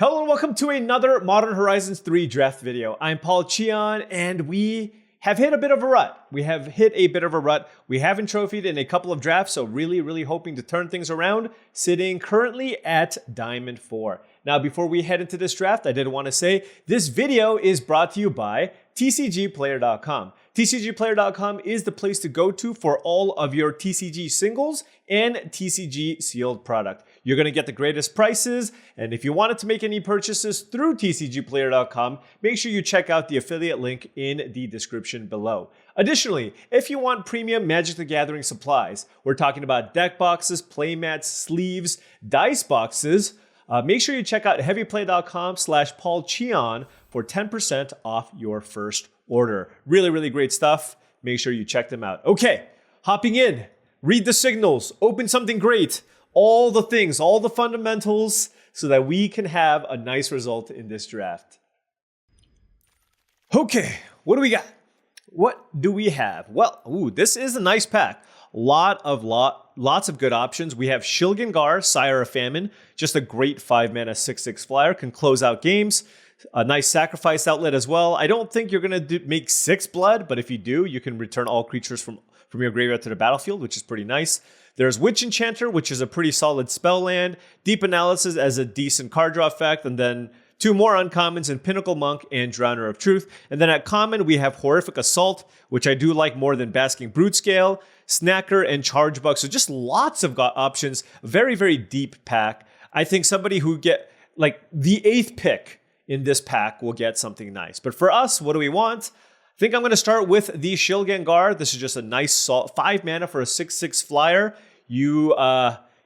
Hello and welcome to another Modern Horizons 3 draft video. I'm paulcheon and we have hit a bit of a rut. We haven't trophied in a couple of drafts, so really hoping to turn things around, sitting currently at Diamond 4. Now, before we head into this draft, I did want to say this video is brought to you by TCGplayer.com. TCGplayer.com is the place to go to for all of your TCG singles and TCG sealed product. You're going to get the greatest prices, and if you wanted to make any purchases through TCGplayer.com, make sure you check out the affiliate link in the description below. Additionally, if you want premium Magic the Gathering supplies, we're talking about deck boxes, playmats, sleeves, dice boxes, make sure you check out heavyplay.com/paulcheon for 10% off your first order. Really great stuff. Make sure you check them out. Okay, hopping in, read the signals, open something great, all the things, all the fundamentals, so that we can have a nice result in this draft. Okay, what do we got? What do we have? Well, this is a nice pack. Lots of good options. We have Shilgengar, Sire of Famine, just a great 5-mana 6/6 flyer, can close out games. A nice sacrifice outlet as well. I don't think you're going to make 6 blood, but if you do, you can return all creatures from your graveyard to the battlefield, which is pretty nice. There's Witch Enchanter, which is a pretty solid spell land. Deep Analysis as a decent card draw effect, and then 2 more uncommons in Pinnacle Monk and Drowner of Truth. And then at common, we have Horrific Assault, which I do like more than Basking Brute Scale, Snacker, and Charge Buck. So just lots of options. Very deep pack. I think somebody who get like the 8th pick in this pack will get something nice. But for us, what do we want? I think I'm going to start with the Shilgengar. This is just a nice 5 mana for a 6/6 flyer. You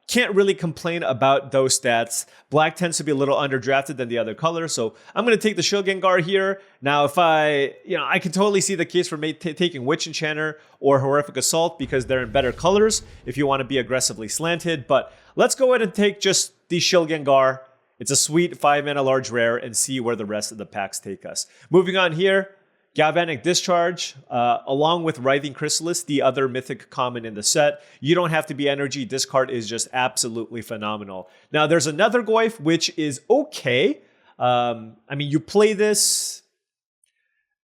can't really complain about those stats. Black tends to be a little underdrafted than the other colors, so I'm going to take the Shilgengar here. Now, if I can totally see the case for taking Witch Enchanter or Horrific Assault because they're in better colors if you want to be aggressively slanted. But let's go ahead and take just the Shilgengar. It's a sweet 5-mana large rare, and see where the rest of the packs take us. Moving on here, Galvanic Discharge, along with Writhing Chrysalis, the other mythic common in the set. You don't have to be energy. This card is just absolutely phenomenal. Now, there's another Goyf, which is okay. You play this,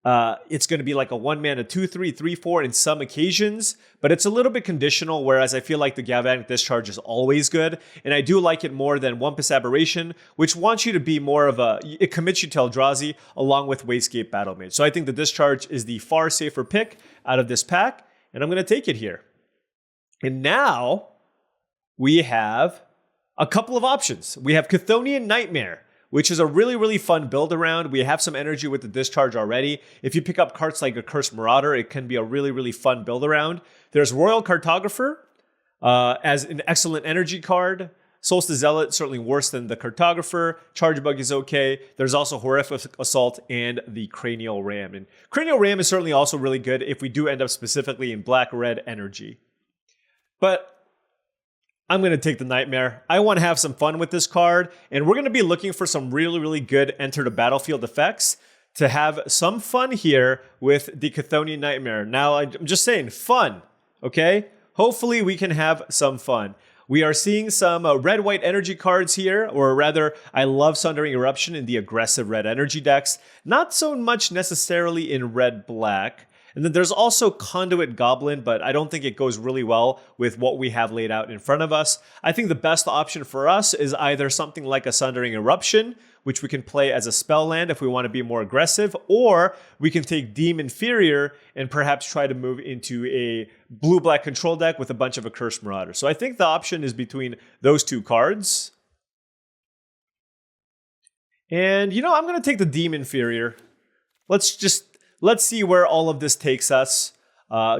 it's going to be like a 1-mana 2/3, 3/4 in some occasions, but it's a little bit conditional, whereas I feel like the Galvanic Discharge is always good, and I do like it more than Wumpus Aberration, which wants you to be more of it commits you to Eldrazi along with Wastegate Battlemage. So I think the Discharge is the far safer pick out of this pack, and I'm going to take it here. And now we have a couple of options. We have Chthonian Nightmare, which is a really fun build around. We have some energy with the Discharge already. If you pick up cards like a Cursed Marauder, it can be a really fun build around. There's Royal Cartographer as an excellent energy card. Solstice Zealot, certainly worse than the Cartographer. Charge Bug is okay. There's also Horrific Assault and the Cranial Ram. And Cranial Ram is certainly also really good if we do end up specifically in black-red energy. But I'm going to take the Nightmare. I want to have some fun with this card, and we're going to be looking for some really good enter the battlefield effects to have some fun here with the Chthonian Nightmare. Now, I'm just saying, fun, okay? Hopefully we can have some fun. We are seeing some red-white energy cards here, or rather, I love Sundering Eruption in the aggressive red energy decks. Not so much necessarily in red-black. And then there's also Conduit Goblin, but I don't think it goes really well with what we have laid out in front of us. I think the best option for us is either something like a Sundering Eruption, which we can play as a spell land if we want to be more aggressive, or we can take Deem Inferior and perhaps try to move into a blue-black control deck with a bunch of Accursed Marauders. So I think the option is between those two cards. And, I'm going to take the Deem Inferior. Let's see where all of this takes us.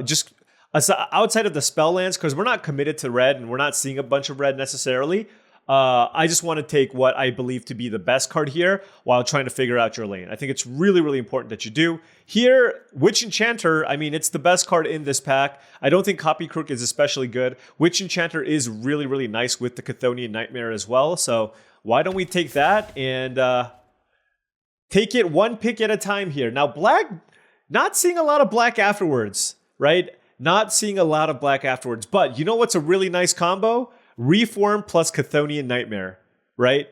Just outside of the spell lands, because we're not committed to red and we're not seeing a bunch of red necessarily. I just want to take what I believe to be the best card here while trying to figure out your lane. I think it's really important that you do. Here, Witch Enchanter, it's the best card in this pack. I don't think Copy Crook is especially good. Witch Enchanter is really nice with the Chthonian Nightmare as well. So why don't we take that and take it one pick at a time here. Now, black, not seeing a lot of black afterwards, right? Not seeing a lot of black afterwards. But you know what's a really nice combo? Reform plus Chthonian Nightmare, right?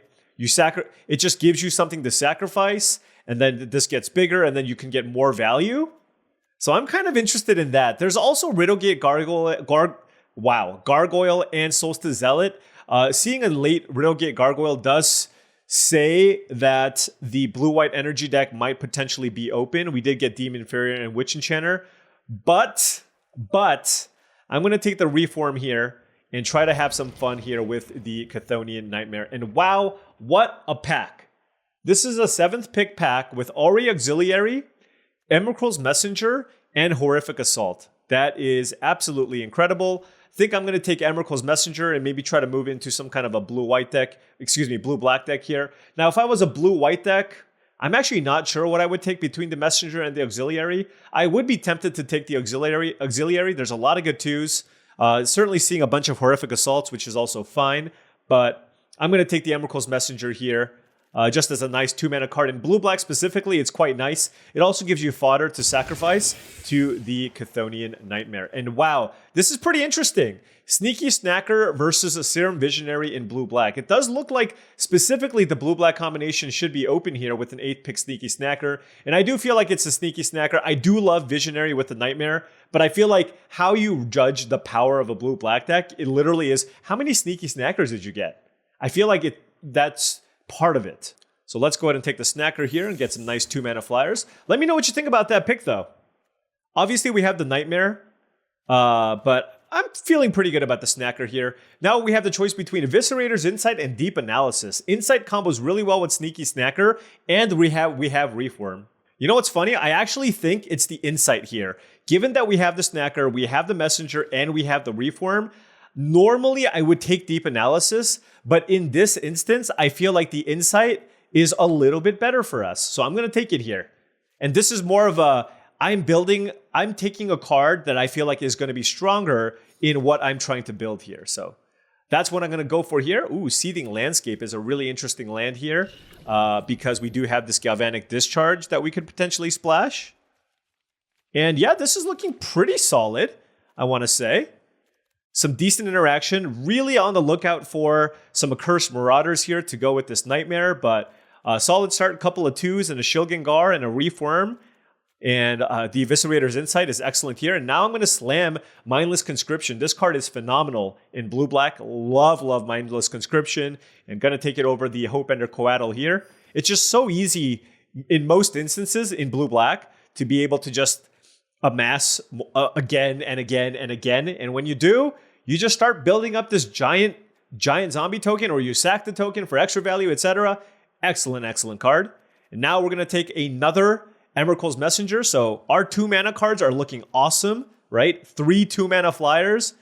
it just gives you something to sacrifice, and then this gets bigger, and then you can get more value. So I'm kind of interested in that. There's also Riddlegate Gargoyle and Solstice Zealot. Seeing a late Riddlegate Gargoyle does say that the blue-white energy deck might potentially be open. We did get Demon Inferior and Witch Enchanter, but I'm going to take the Reform here and try to have some fun here with the Chthonian Nightmare. And wow, what a pack. This is a 7th pick pack with Auri Auxiliary, Emrakul's Messenger, and Horrific Assault. That is absolutely incredible. I think I'm going to take Emrakul's Messenger and maybe try to move into some kind of a blue-white deck, blue-black deck here. Now, if I was a blue-white deck, I'm actually not sure what I would take between the Messenger and the Auxiliary. I would be tempted to take the Auxiliary. There's a lot of good 2s. Certainly seeing a bunch of Horrific Assaults, which is also fine. But I'm going to take the Emrakul's Messenger here. Just as a nice 2-mana card. In blue-black specifically, it's quite nice. It also gives you fodder to sacrifice to the Chthonian Nightmare. And wow, this is pretty interesting. Sneaky Snacker versus a Serum Visionary in blue-black. It does look like specifically the blue-black combination should be open here with an 8th pick Sneaky Snacker. And I do feel like it's a Sneaky Snacker. I do love Visionary with the Nightmare, but I feel like how you judge the power of a blue-black deck, it literally is, how many Sneaky Snackers did you get? I feel like that's part of it. So let's go ahead and take the Snacker here and get some nice 2-mana flyers. Let me know what you think about that pick, though. Obviously, we have the Nightmare, but I'm feeling pretty good about the Snacker here. Now we have the choice between Eviscerator's Insight and Deep Analysis. Insight combos really well with Sneaky Snacker, and we have Reform. You know what's funny? I actually think it's the Insight here. Given that we have the Snacker, we have the Messenger, and we have the Reform, normally I would take Deep Analysis, but in this instance, I feel like the Insight is a little bit better for us. So I'm going to take it here. And this is more of a, I'm taking a card that I feel like is going to be stronger in what I'm trying to build here. So that's what I'm going to go for here. Ooh, Seething Landscape is a really interesting land here because we do have this Galvanic Discharge that we could potentially splash. And yeah, this is looking pretty solid, I want to say. Some decent interaction, really on the lookout for some Accursed Marauders here to go with this Nightmare, but solid start, couple of 2s and a Shilgengar and a Reform. And the Eviscerator's Insight is excellent here. And now I'm going to slam Mindless Conscription. This card is phenomenal in blue-black. Love Mindless Conscription. And going to take it over the Hopeender Coatl here. It's just so easy in most instances in blue-black to be able to just amass again and again and again. And when you do, you just start building up this giant zombie token, or you sack the token for extra value, etc. Excellent card. And now we're going to take another Emrakul's Messenger. So our 2-mana cards are looking awesome, right? 3 2-mana flyers.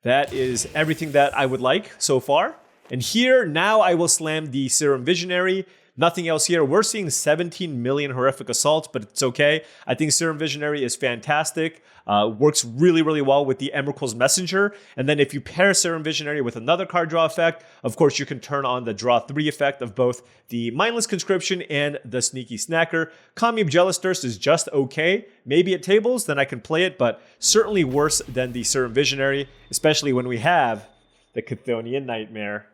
That is everything that I would like so far. And here, now I will slam the Serum Visionary. Nothing else here. We're seeing 17 million Horrific Assaults, but it's okay. I think Serum Visionary is fantastic. Works really well with the Emrakul's Messenger. And then if you pair Serum Visionary with another card draw effect, of course you can turn on the draw 3 effect of both the Mindless Conscription and the Sneaky Snacker. Kami of Jealous Thirst is just okay. Maybe at tables, then I can play it, but certainly worse than the Serum Visionary, especially when we have the Chthonian Nightmare.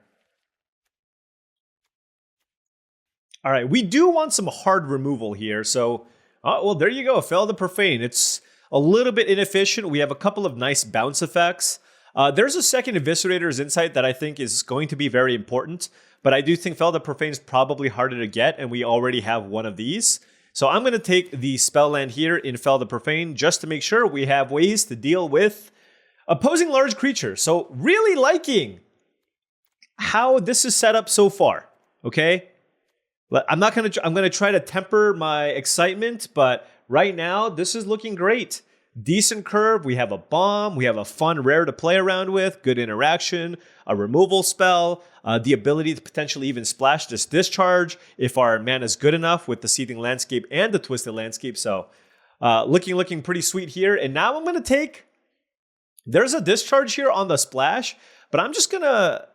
All right, we do want some hard removal here. So, well, there you go. Fel the Profane. It's a little bit inefficient. We have a couple of nice bounce effects. There's a second Eviscerator's Insight that I think is going to be very important. But I do think Fel the Profane is probably harder to get, and we already have one of these. So I'm going to take the spell land here in Fel the Profane just to make sure we have ways to deal with opposing large creatures. So really liking how this is set up so far, okay? I'm going to try to temper my excitement, but right now, this is looking great. Decent curve, we have a bomb, we have a fun rare to play around with, good interaction, a removal spell, the ability to potentially even splash this discharge if our mana is good enough with the Seething Landscape and the Twisted Landscape. So looking pretty sweet here. And now I'm going to take, there's a discharge here on the splash, but I'm just going to,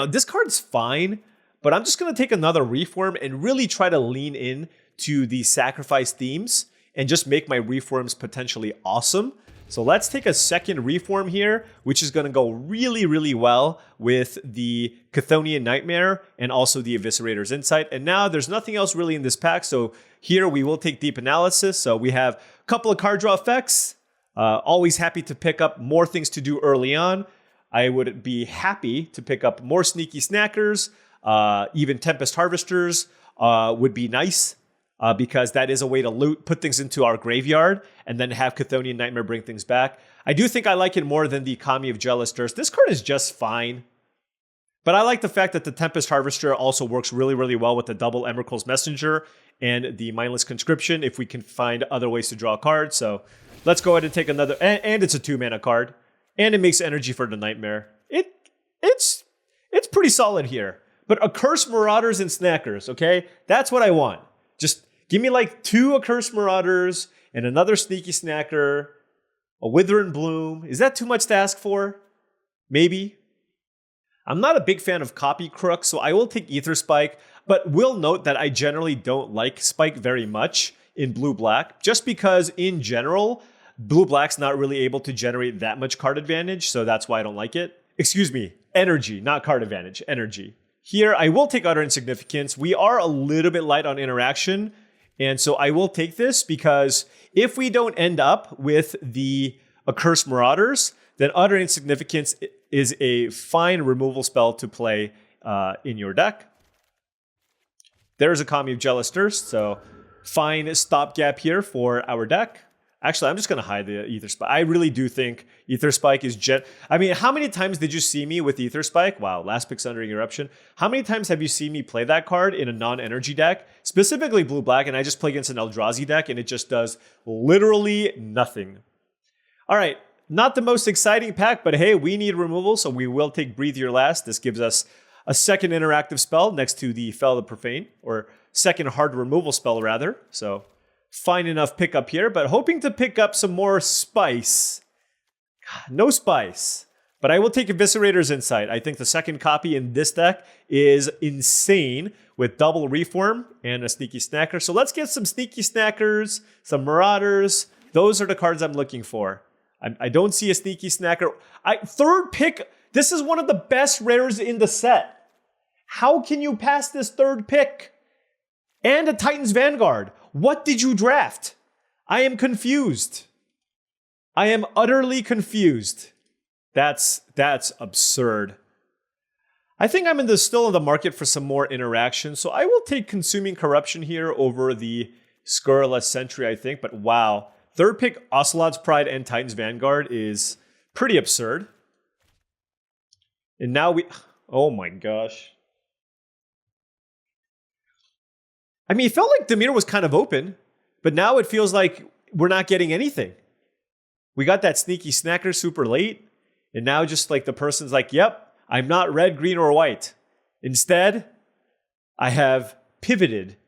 this card's fine. But I'm just going to take another Reform and really try to lean in to the sacrifice themes and just make my Reforms potentially awesome. So let's take a second reform here, which is going to go really, really well with the Chthonian Nightmare and also the Eviscerator's Insight. And now there's nothing else really in this pack. So here we will take Deep Analysis. So we have a couple of card draw effects. Always happy to pick up more things to do early on. I would be happy to pick up more Sneaky Snackers. Even Tempest Harvesters would be nice. Because that is a way to loot, put things into our graveyard, and then have Chthonian Nightmare bring things back. I do think I like it more than the Kami of Jealous Thirst. This card is just fine. But I like the fact that the Tempest Harvester also works really, really well with the double Emrakul's Messenger and the Mindless Conscription if we can find other ways to draw cards. So let's go ahead and take another. And it's a 2-mana card. And it makes energy for the Nightmare. It's pretty solid here. But Accursed Marauders and Snackers, okay? That's what I want. Just give me like 2 Accursed Marauders and another Sneaky Snacker, a Withering Bloom. Is that too much to ask for? Maybe. I'm not a big fan of Copy Crook, so I will take Ether Spike, but will note that I generally don't like Spike very much in Blue-Black, just because in general, Blue-Black's not really able to generate that much card advantage, so that's why I don't like it. Excuse me, energy, not card advantage, energy. Here, I will take Utter Insignificance. We are a little bit light on interaction, and so I will take this because if we don't end up with the Accursed Marauders, then Utter Insignificance is a fine removal spell to play in your deck. There's a Kami of Jealous Thirst, so fine stopgap here for our deck. Actually, I'm just going to hide the Ether Spike. I really do think Ether Spike is I mean, how many times did you see me with Ether Spike? Wow, last pick Sundering Eruption. How many times have you seen me play that card in a non-energy deck? Specifically Blue-Black, and I just play against an Eldrazi deck, and it just does literally nothing. All right, not the most exciting pack, but hey, we need removal, so we will take Breathe Your Last. This gives us a second interactive spell next to the Fel the Profane, or second hard removal spell, rather. So fine enough pickup here, but hoping to pick up some more spice. No spice. But I will take Eviscerator's Insight. I think the second copy in this deck is insane with double Reform and a Sneaky Snacker. So let's get some Sneaky Snackers, some Marauders. Those are the cards I'm looking for. I don't see a Sneaky Snacker. Third pick. This is one of the best rares in the set. How can you pass this third pick? And a Titan's Vanguard. What did you draft? I am confused. I am utterly confused. That's absurd. I think I'm still in the market for some more interaction, so I will take Consuming Corruption here over the Scurrilous Sentry, I think. But wow, third pick Ocelot's Pride and Titan's Vanguard is pretty absurd. And now oh my gosh. I mean, it felt like Dimir was kind of open, but now it feels like we're not getting anything. We got that Sneaky Snacker super late, and now just like the person's like, yep, I'm not red, green, or white. Instead, I have pivoted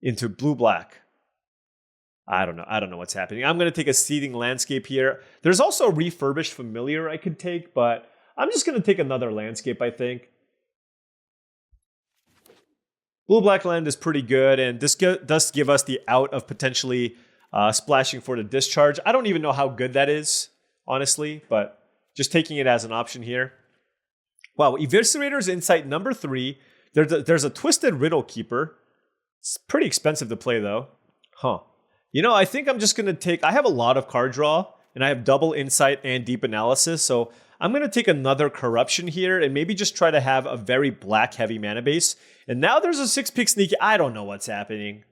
into blue-black. I don't know what's happening. I'm going to take a Seething Landscape here. There's also a Refurbished Familiar I could take, but I'm just going to take another Landscape, I think. Blue-black land is pretty good, and this does give us the out of potentially splashing for the discharge. I don't even know how good that is, honestly, but just taking it as an option here. Wow, Eviscerator's Insight number 3. There's a Twisted Riddle Keeper. It's pretty expensive to play, though. Huh. You know, I think I'm just going to take... I have a lot of card draw, and I have double Insight and Deep Analysis, so I'm going to take another Corruption here and maybe just try to have a very black-heavy mana base. And now there's a 6-pick Sneaky. I don't know what's happening.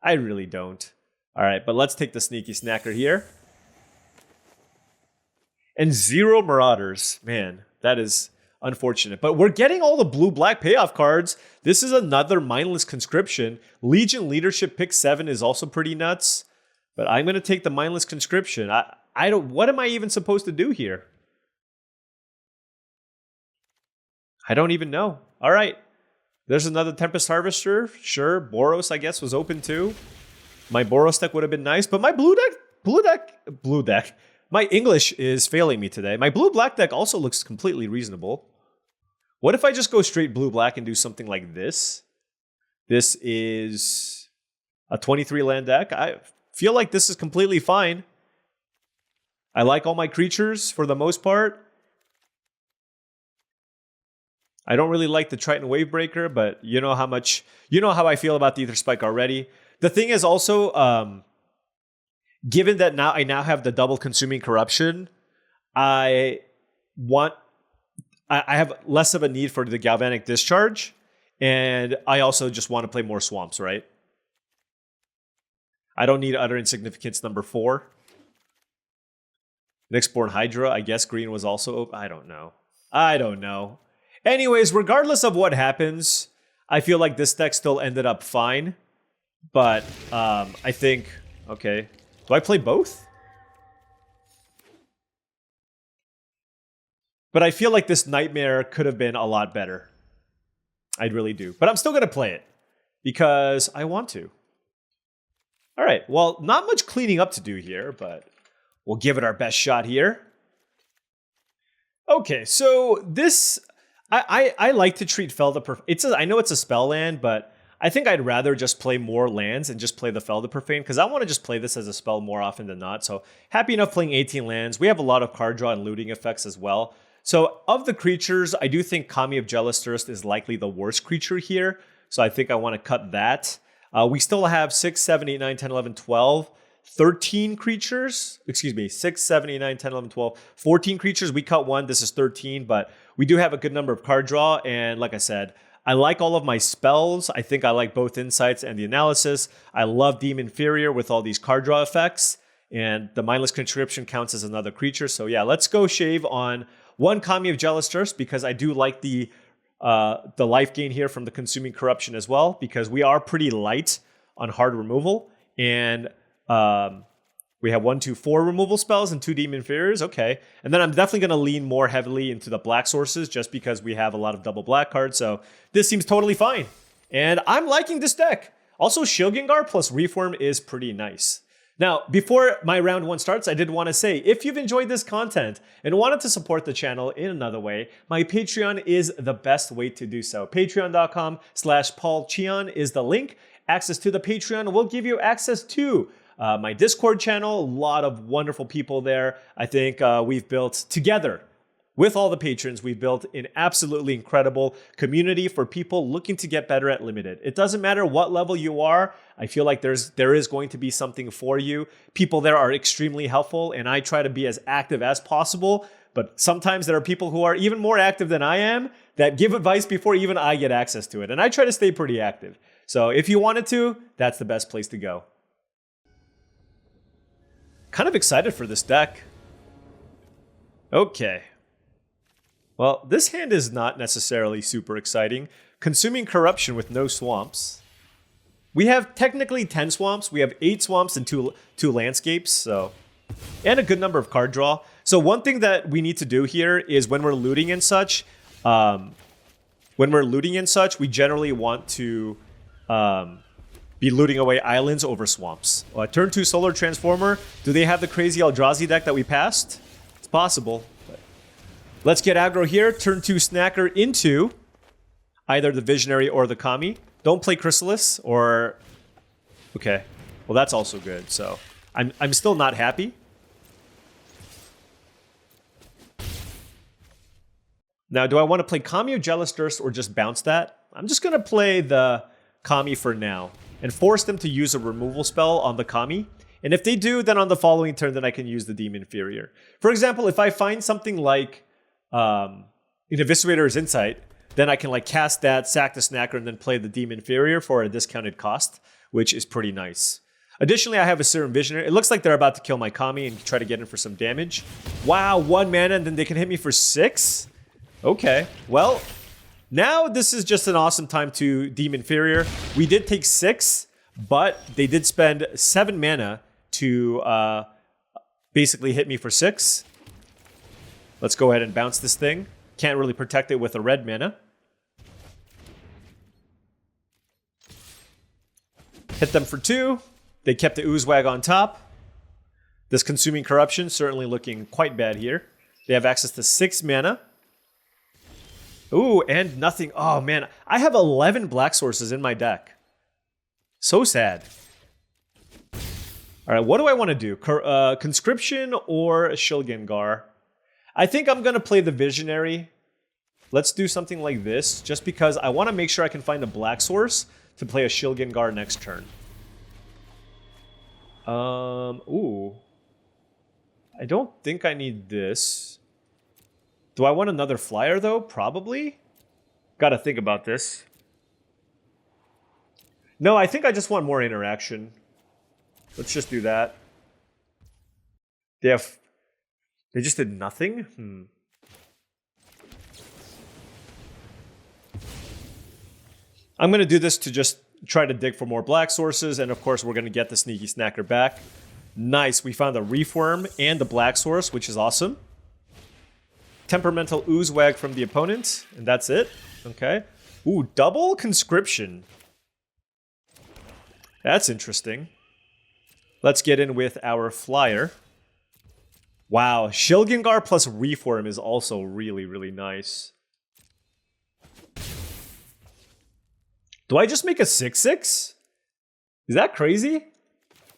I really don't. All right, but let's take the Sneaky Snacker here. And 0 Marauders. Man, that is unfortunate. But we're getting all the blue-black payoff cards. This is another Mindless Conscription. Legion Leadership pick 7 is also pretty nuts. But I'm going to take the Mindless Conscription. I don't... What am I even supposed to do here? I don't even know. All right. There's another Tempest Harvester. Sure, Boros, I guess, was open too. My Boros deck would have been nice, but my blue deck. My English is failing me today. My blue-black deck also looks completely reasonable. What if I just go straight blue-black and do something like this? This is a 23 land deck. I feel like this is completely fine. I like all my creatures for the most part. I don't really like the Triton Wavebreaker, but you know how I feel about the Aether Spike already. The thing is also, given that I now have the double Consuming Corruption, I have less of a need for the Galvanic Discharge, and I also just want to play more swamps, right? I don't need Utter Insignificance number 4. Nyxborn Hydra, I guess green was also... I don't know. Anyways, regardless of what happens, I feel like this deck still ended up fine. But I think... Okay. Do I play both? But I feel like this Nightmare could have been a lot better. I really do. But I'm still going to play it. Because I want to. Alright, well, not much cleaning up to do here, but we'll give it our best shot here. Okay, so this... I like to treat Fel the... I know it's a spell land, but I think I'd rather just play more lands and just play the Fel the Profane, because I want to just play this as a spell more often than not. So happy enough playing 18 lands. We have a lot of card draw and looting effects as well. So of the creatures, I do think Kami of Jealous Thirst is likely the worst creature here. So I think I want to cut that. We still have 6, 7, 8, 9, 10, 11, 12, 13 creatures. Excuse me, 6, 7, 8, 9, 10, 11, 12, 14 creatures. We cut 1. This is 13, but we do have a good number of card draw. And like I said, I like all of my spells. I think I like both Insights and the Analysis. I love Deem Inferior with all these card draw effects. And the Mindless Conscription counts as another creature. So yeah, let's go shave on 1 Kami of Jealous Thirst, because I do like the life gain here from the Consuming Corruption as well, because we are pretty light on hard removal. And we have 1, 2, 4 removal spells and 2 Demon Inferiors. Okay. And then I'm definitely going to lean more heavily into the black sources just because we have a lot of double black cards. So this seems totally fine. And I'm liking this deck. Also, Shilgengar plus Reform is pretty nice. Now, before my round 1 starts, I did want to say, if you've enjoyed this content and wanted to support the channel in another way, my Patreon is the best way to do so. Patreon.com/paulcheon is the link. Access to the Patreon will give you access to my Discord channel. A lot of wonderful people there. I think we've built together, with all the patrons, we've built an absolutely incredible community for people looking to get better at Limited. It doesn't matter what level you are. I feel like there is going to be something for you. People there are extremely helpful, and I try to be as active as possible. But sometimes there are people who are even more active than I am that give advice before even I get access to it. And I try to stay pretty active. So if you wanted to, that's the best place to go. Kind of excited for this deck. Okay. Well, this hand is not necessarily super exciting. Consuming Corruption with no swamps. We have technically 10 swamps. We have 8 swamps and two landscapes, so, and a good number of card draw. So one thing that we need to do here is when we're looting and such, we generally want to be looting away islands over swamps. Turn 2 Solar Transformer. Do they have the crazy Eldrazi deck that we passed? It's possible. Let's get aggro here. Turn 2 Snacker into either the Visionary or the Kami. Don't play Chrysalis or... Okay. Well, that's also good. So I'm still not happy. Now, do I want to play Kami of Jealous Thirst or just bounce that? I'm just going to play the Kami for now and force them to use a removal spell on the Kami. And if they do, then on the following turn, then I can use the Demon Inferior. For example, if I find something like... Eviscerator's Insight, then I can like cast that, sack the Snacker, and then play the Demon Inferior for a discounted cost, which is pretty nice. Additionally, I have a Serum Visionary. It looks like they're about to kill my Kami and try to get in for some damage. Wow, 1 mana, and then they can hit me for 6? Okay, well, now this is just an awesome time to Demon Inferior. We did take 6, but they did spend 7 mana to basically hit me for 6. Let's go ahead and bounce this thing. Can't really protect it with a red mana. Hit them for 2. They kept the Oozewag on top. This Consuming Corruption certainly looking quite bad here. They have access to 6 mana. Ooh, and nothing. Oh man, I have 11 black sources in my deck. So sad. All right, what do I want to do? Conscription or Shilgengar? I think I'm going to play the Visionary. Let's do something like this, just because I want to make sure I can find a black source to play a Shilgengar next turn. Ooh. I don't think I need this. Do I want another flyer, though? Probably. Gotta think about this. No, I think I just want more interaction. Let's just do that. They just did nothing? I'm going to do this to just try to dig for more black sources, and of course we're going to get the Sneaky Snacker back. Nice, we found the Reform and the black source, which is awesome. Temperamental Oozewag from the opponent, and that's it. Okay. Ooh, double Conscription. That's interesting. Let's get in with our flyer. Wow, Shilgengar plus Reform is also really, really nice. Do I just make a 6/6? Is that crazy?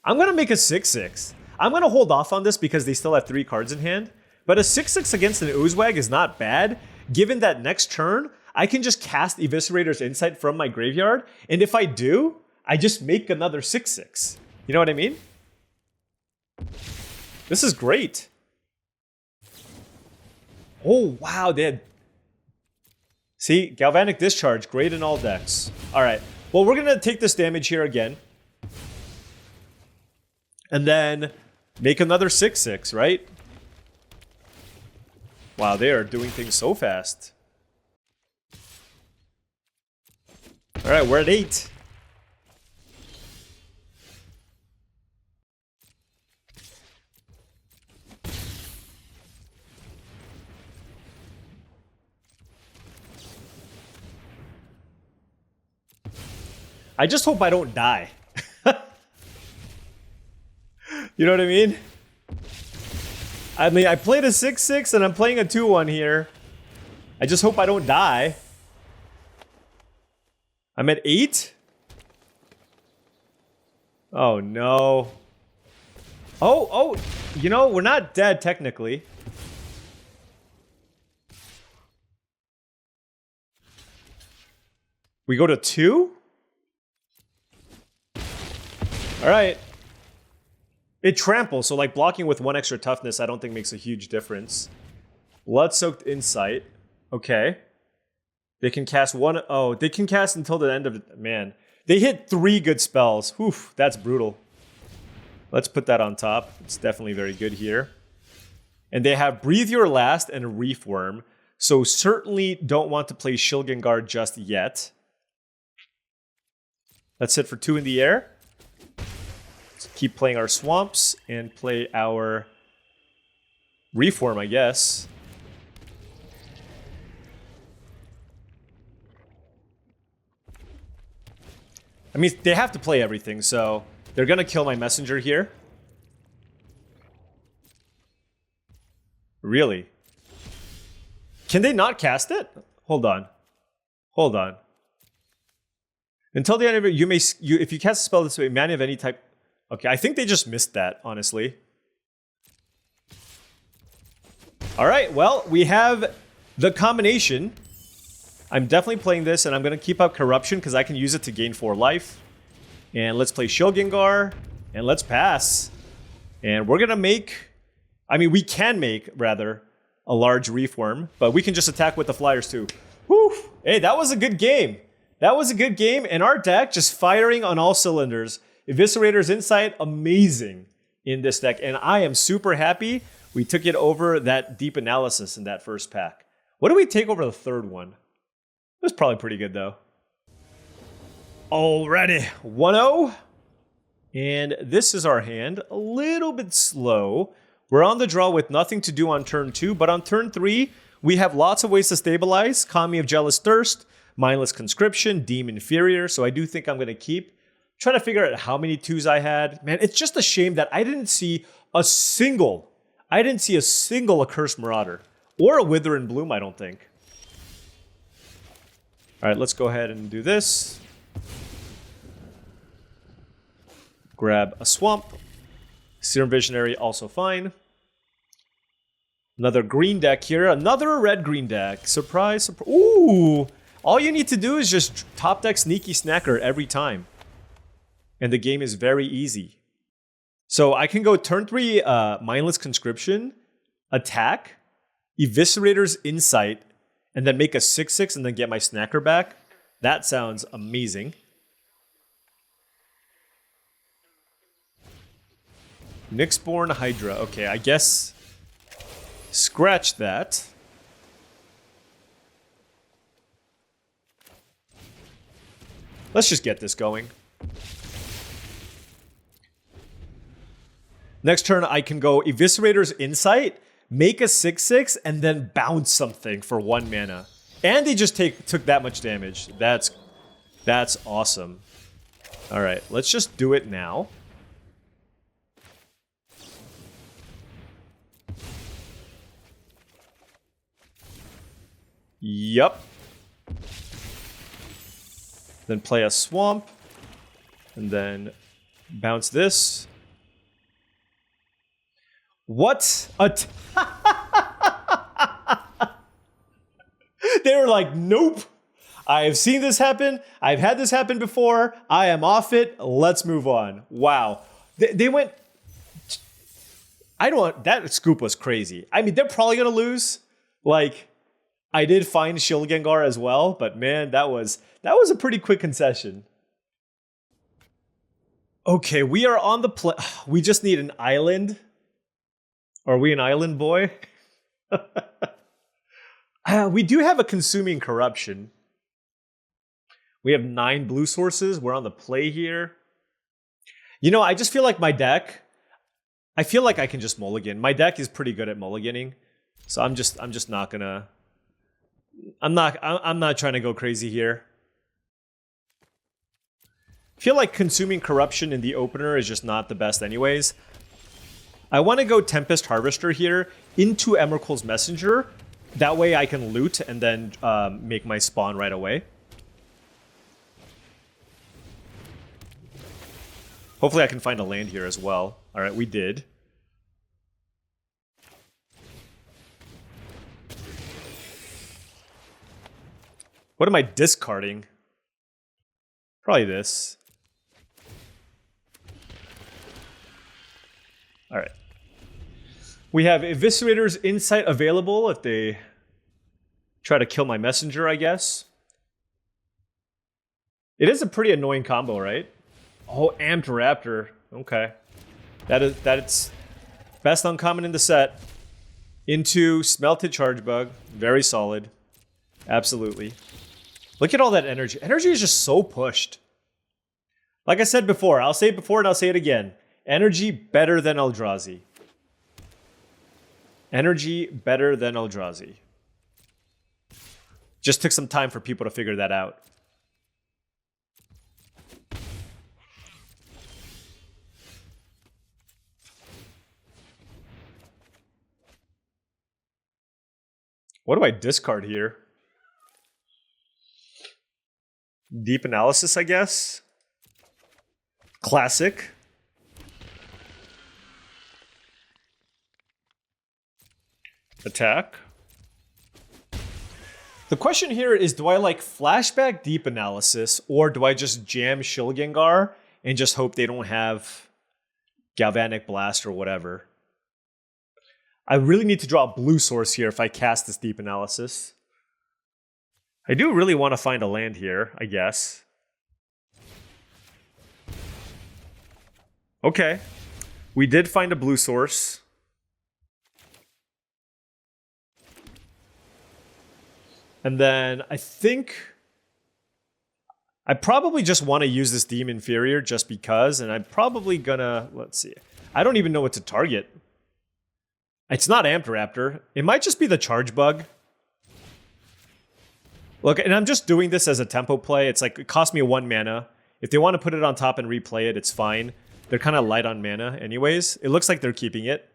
I'm going to make a 6/6. I'm going to hold off on this because they still have 3 cards in hand. But a 6/6 against an Oozewag is not bad, given that next turn, I can just cast Eviscerator's Insight from my graveyard. And if I do, I just make another 6/6. You know what I mean? This is great. Oh, wow. They had... See, Galvanic Discharge, great in all decks. All right. Well, we're going to take this damage here again. And then make another 6/6, right? Wow, they are doing things so fast. All right, we're at 8. I just hope I don't die. You know what I mean? I played a 6/6 and I'm playing a 2/1 here. I just hope I don't die. I'm at 8? Oh no. Oh, you know, we're not dead technically. We go to 2? All right. It tramples, so like blocking with 1 extra toughness I don't think makes a huge difference. Blood-Soaked Insight. Okay. They can cast 1... Oh, they can cast until the end of... Man. They hit 3 good spells. Whew, that's brutal. Let's put that on top. It's definitely very good here. And they have Breathe Your Last and Reform, so certainly don't want to play Shilgengar just yet. Let's hit for 2 in the air. Keep playing our swamps and play our Reform, I guess. I mean, they have to play everything, so they're going to kill my messenger here. Really? Can they not cast it? Hold on. Hold on. Until the end of it, if you cast a spell this way, mana of any type... Okay, I think they just missed that, honestly. All right, well, we have the combination. I'm definitely playing this, and I'm going to keep up Corruption because I can use it to gain 4 life. And let's play Shilgengar, and let's pass. And we're going to make... I mean, we can make, rather, a large Reform, but we can just attack with the flyers, too. Whew! Hey, that was a good game. That was a good game, and our deck just firing on all cylinders. Eviscerator's Insight, amazing in this deck. And I am super happy we took it over that deep analysis in that first pack. What do we take over the third one? It was probably pretty good, though. Alrighty, 1-0. And this is our hand. A little bit slow. We're on the draw with nothing to do on turn 2. But on turn 3, we have lots of ways to stabilize. Kami of Jealous Thirst, Mindless Conscription, Deem Inferior. So I do think I'm going to keep. Trying to figure out how many 2s I had. Man, it's just a shame that I didn't see a single Accursed Marauder. Or a Wither and Bloom, I don't think. Alright, let's go ahead and do this. Grab a Swamp. Serum Visionary, also fine. Another green deck here. Another red-green deck. Surprise, surprise. Ooh! All you need to do is just top deck Sneaky Snacker every time. And the game is very easy. So I can go turn 3 Mindless Conscription, attack, Eviscerator's Insight, and then make a 6/6 and then get my Snacker back. That sounds amazing. Nyxborn Hydra. Okay, I guess scratch that. Let's just get this going. Next turn, I can go Eviscerator's Insight, make a 6/6, and then bounce something for 1 mana. And they just took that much damage. That's awesome. All right, let's just do it now. Yup. Then play a Swamp. And then bounce this. What? They were like, nope. I have seen this happen. I've had this happen before. I am off it. Let's move on. Wow. They went... That scoop was crazy. I mean, they're probably going to lose. Like... I did find Shilgengar as well, but man, that was a pretty quick concession. Okay, we are on the play. We just need an island. Are we an island boy? We do have a Consuming Corruption. We have 9 blue sources. We're on the play here. You know, I just feel like my deck. I feel like I can just mulligan. My deck is pretty good at mulliganing, so I'm just not gonna. I'm not trying to go crazy here. I feel like Consuming Corruption in the opener is just not the best anyways. I want to go Tempest Harvester here into Emrakul's Messenger. That way I can loot and then make my spawn right away. Hopefully I can find a land here as well. Alright, we did. What am I discarding? Probably this. All right. We have Eviscerator's Insight available if they try to kill my messenger, I guess. It is a pretty annoying combo, right? Oh, Amped Raptor. Okay. That's best uncommon in the set. Into Smelted Chargebug. Very solid. Absolutely. Look at all that energy. Energy is just so pushed. Like I said before, I'll say it before and I'll say it again. Energy better than Eldrazi. Energy better than Eldrazi. Just took some time for people to figure that out. What do I discard here? Deep Analysis, I guess. Classic. Attack. The question here is, do I like Flashback Deep Analysis, or do I just jam Shilgengar and just hope they don't have Galvanic Blast or whatever? I really need to draw a blue source here if I cast this Deep Analysis. I do really want to find a land here, I guess. Okay. We did find a blue source. And then I think I probably just want to use this Demon Inferior just because, and I'm probably gonna, let's see. I don't even know what to target. It's not Amped Raptor. It might just be the Charge Bug. Look, and I'm just doing this as a tempo play. It's like, it cost me 1 mana. If they want to put it on top and replay it, it's fine. They're kind of light on mana anyways. It looks like they're keeping it.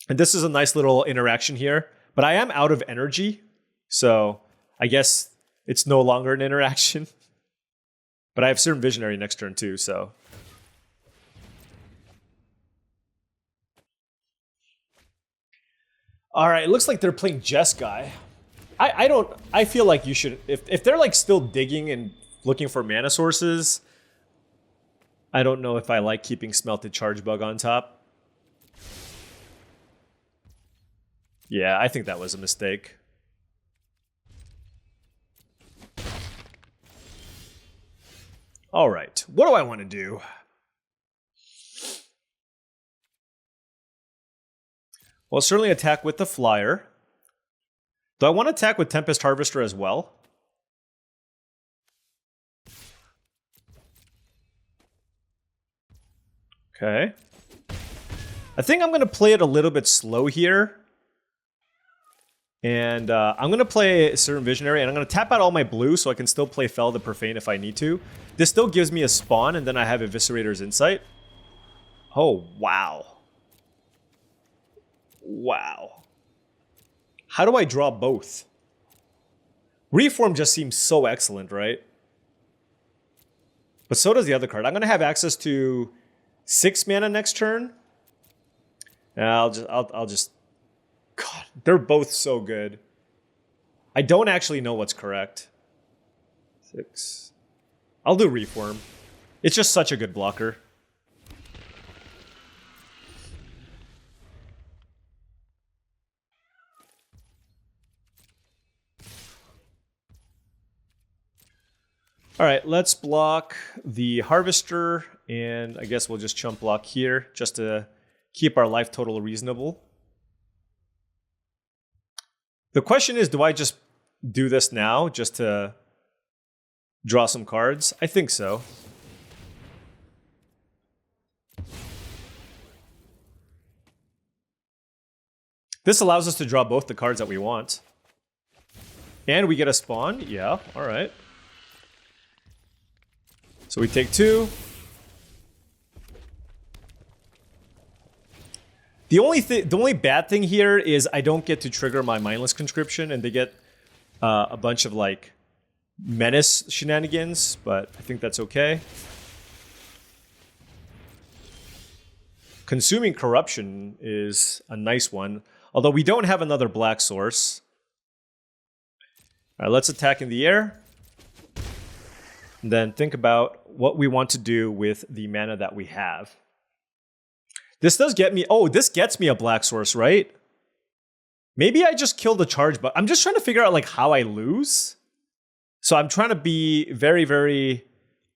And this is a nice little interaction here. But I am out of energy. So I guess it's no longer an interaction. But I have Certain Visionary next turn too, so. All right, it looks like they're playing Jeskai. I feel like you should, if they're like still digging and looking for mana sources, I don't know if I like keeping Smelted Charge Bug on top. Yeah, I think that was a mistake. All right, what do I want to do? Well, certainly attack with the Flyer. Do I want to attack with Tempest Harvester as well? Okay. I think I'm going to play it a little bit slow here. And I'm going to play Certain Visionary, and I'm going to tap out all my blue so I can still play Fell the Profane if I need to. This still gives me a spawn, and then I have Eviscerator's Insight. Oh, wow. Wow. How do I draw both? Reform just seems so excellent, right? But so does the other card. I'm going to have access to 6 mana next turn. I'll just... God, they're both so good. I don't actually know what's correct. 6. I'll do Reform. It's just such a good blocker. All right, let's block the Harvester, and I guess we'll just chump block here just to keep our life total reasonable. The question is, do I just do this now just to draw some cards? I think so. This allows us to draw both the cards that we want. And we get a spawn. Yeah, all right. So we take 2. The only bad thing here is I don't get to trigger my Mindless Conscription, and they get a bunch of like menace shenanigans, but I think that's okay. Consuming Corruption is a nice one, although we don't have another black source. All right, let's attack in the air. And then think about what we want to do with the mana that we have. This does get me... Oh, this gets me a black source, right? Maybe I just kill the charge, but I'm just trying to figure out like how I lose. So I'm trying to be very, very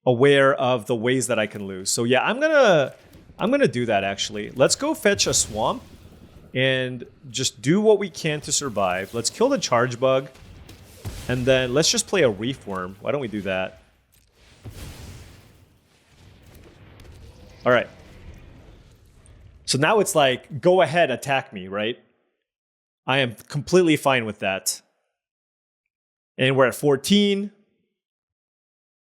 aware of the ways that I can lose. So yeah, I'm gonna do that actually. Let's go fetch a swamp and just do what we can to survive. Let's kill the charge bug, and then let's just play a Reform. Why don't we do that? All right. So now it's like, go ahead, attack me, right? I am completely fine with that. And we're at 14.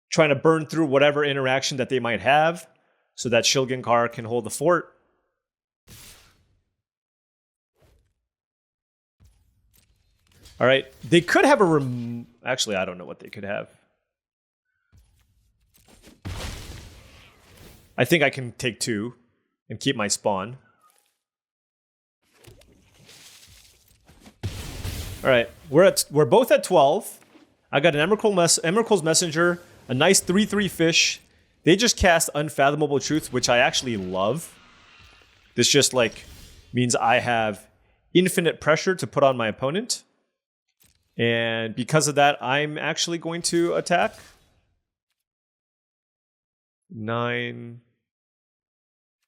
Trying to burn through whatever interaction that they might have so that Shilginkar can hold the fort. All right. They could have a... Actually, I don't know what they could have. I think I can take 2 and keep my spawn. All right, we're both at 12. I got an Emrakul's Messenger, a nice 3/3 fish. They just cast Unfathomable Truth, which I actually love. This just like means I have infinite pressure to put on my opponent. And because of that, I'm actually going to attack. 9.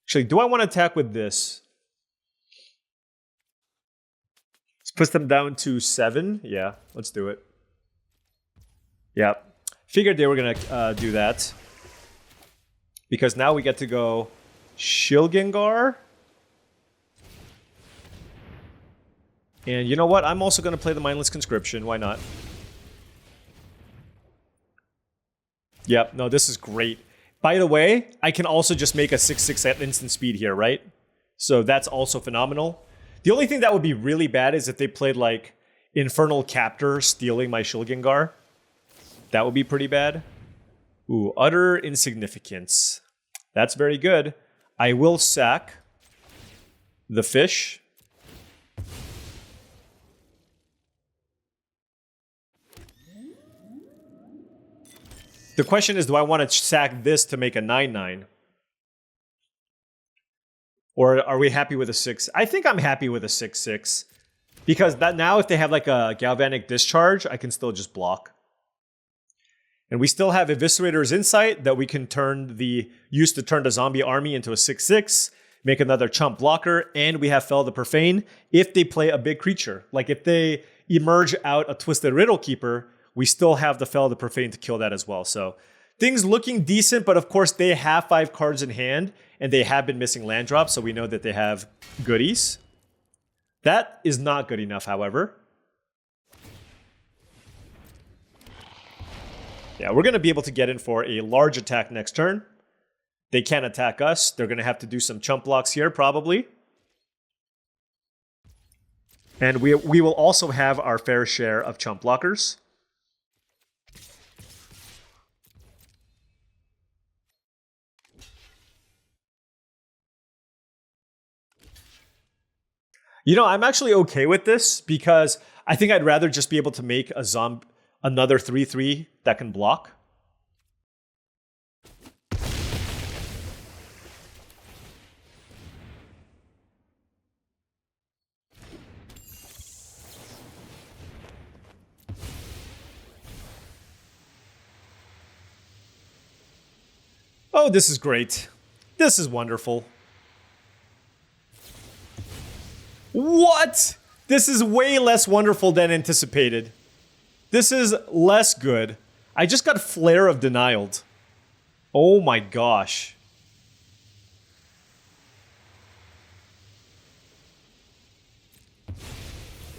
Actually, do I want to attack with this? Let's push them down to 7. Yeah, let's do it. Yeah, figured they were going to do that. Because now we get to go Shilginkar. And you know what? I'm also going to play the Mindless Conscription. Why not? Yep, no, this is great. By the way, I can also just make a 6/6 at instant speed here, right? So that's also phenomenal. The only thing that would be really bad is if they played like Infernal Captor stealing my Shilginkar. That would be pretty bad. Ooh, utter insignificance. That's very good. I will sack the fish. The question is, do I want to sack this to make a 9/9? Or are we happy with a 6? I think I'm happy with a 6/6. Because that now if they have like a Galvanic Discharge, I can still just block. And we still have Eviscerator's Insight that we can use to turn the zombie army into a 6/6, make another chump blocker, and we have Fel the Profane if they play a big creature. Like if they emerge out a Twisted Riddle Keeper, we still have the Fel the Profane to kill that as well. So things looking decent, but of course they have 5 cards in hand, and they have been missing land drops, so we know that they have goodies. That is not good enough, however. Yeah, we're going to be able to get in for a large attack next turn. They can't attack us. They're going to have to do some chump blocks here, probably. And we will also have our fair share of chump blockers. You know, I'm actually okay with this because I think I'd rather just be able to make another 3/3 that can block. Oh, this is great. This is wonderful. What? This is way less wonderful than anticipated. This is less good. I just got Flare of Denialed. Oh my gosh.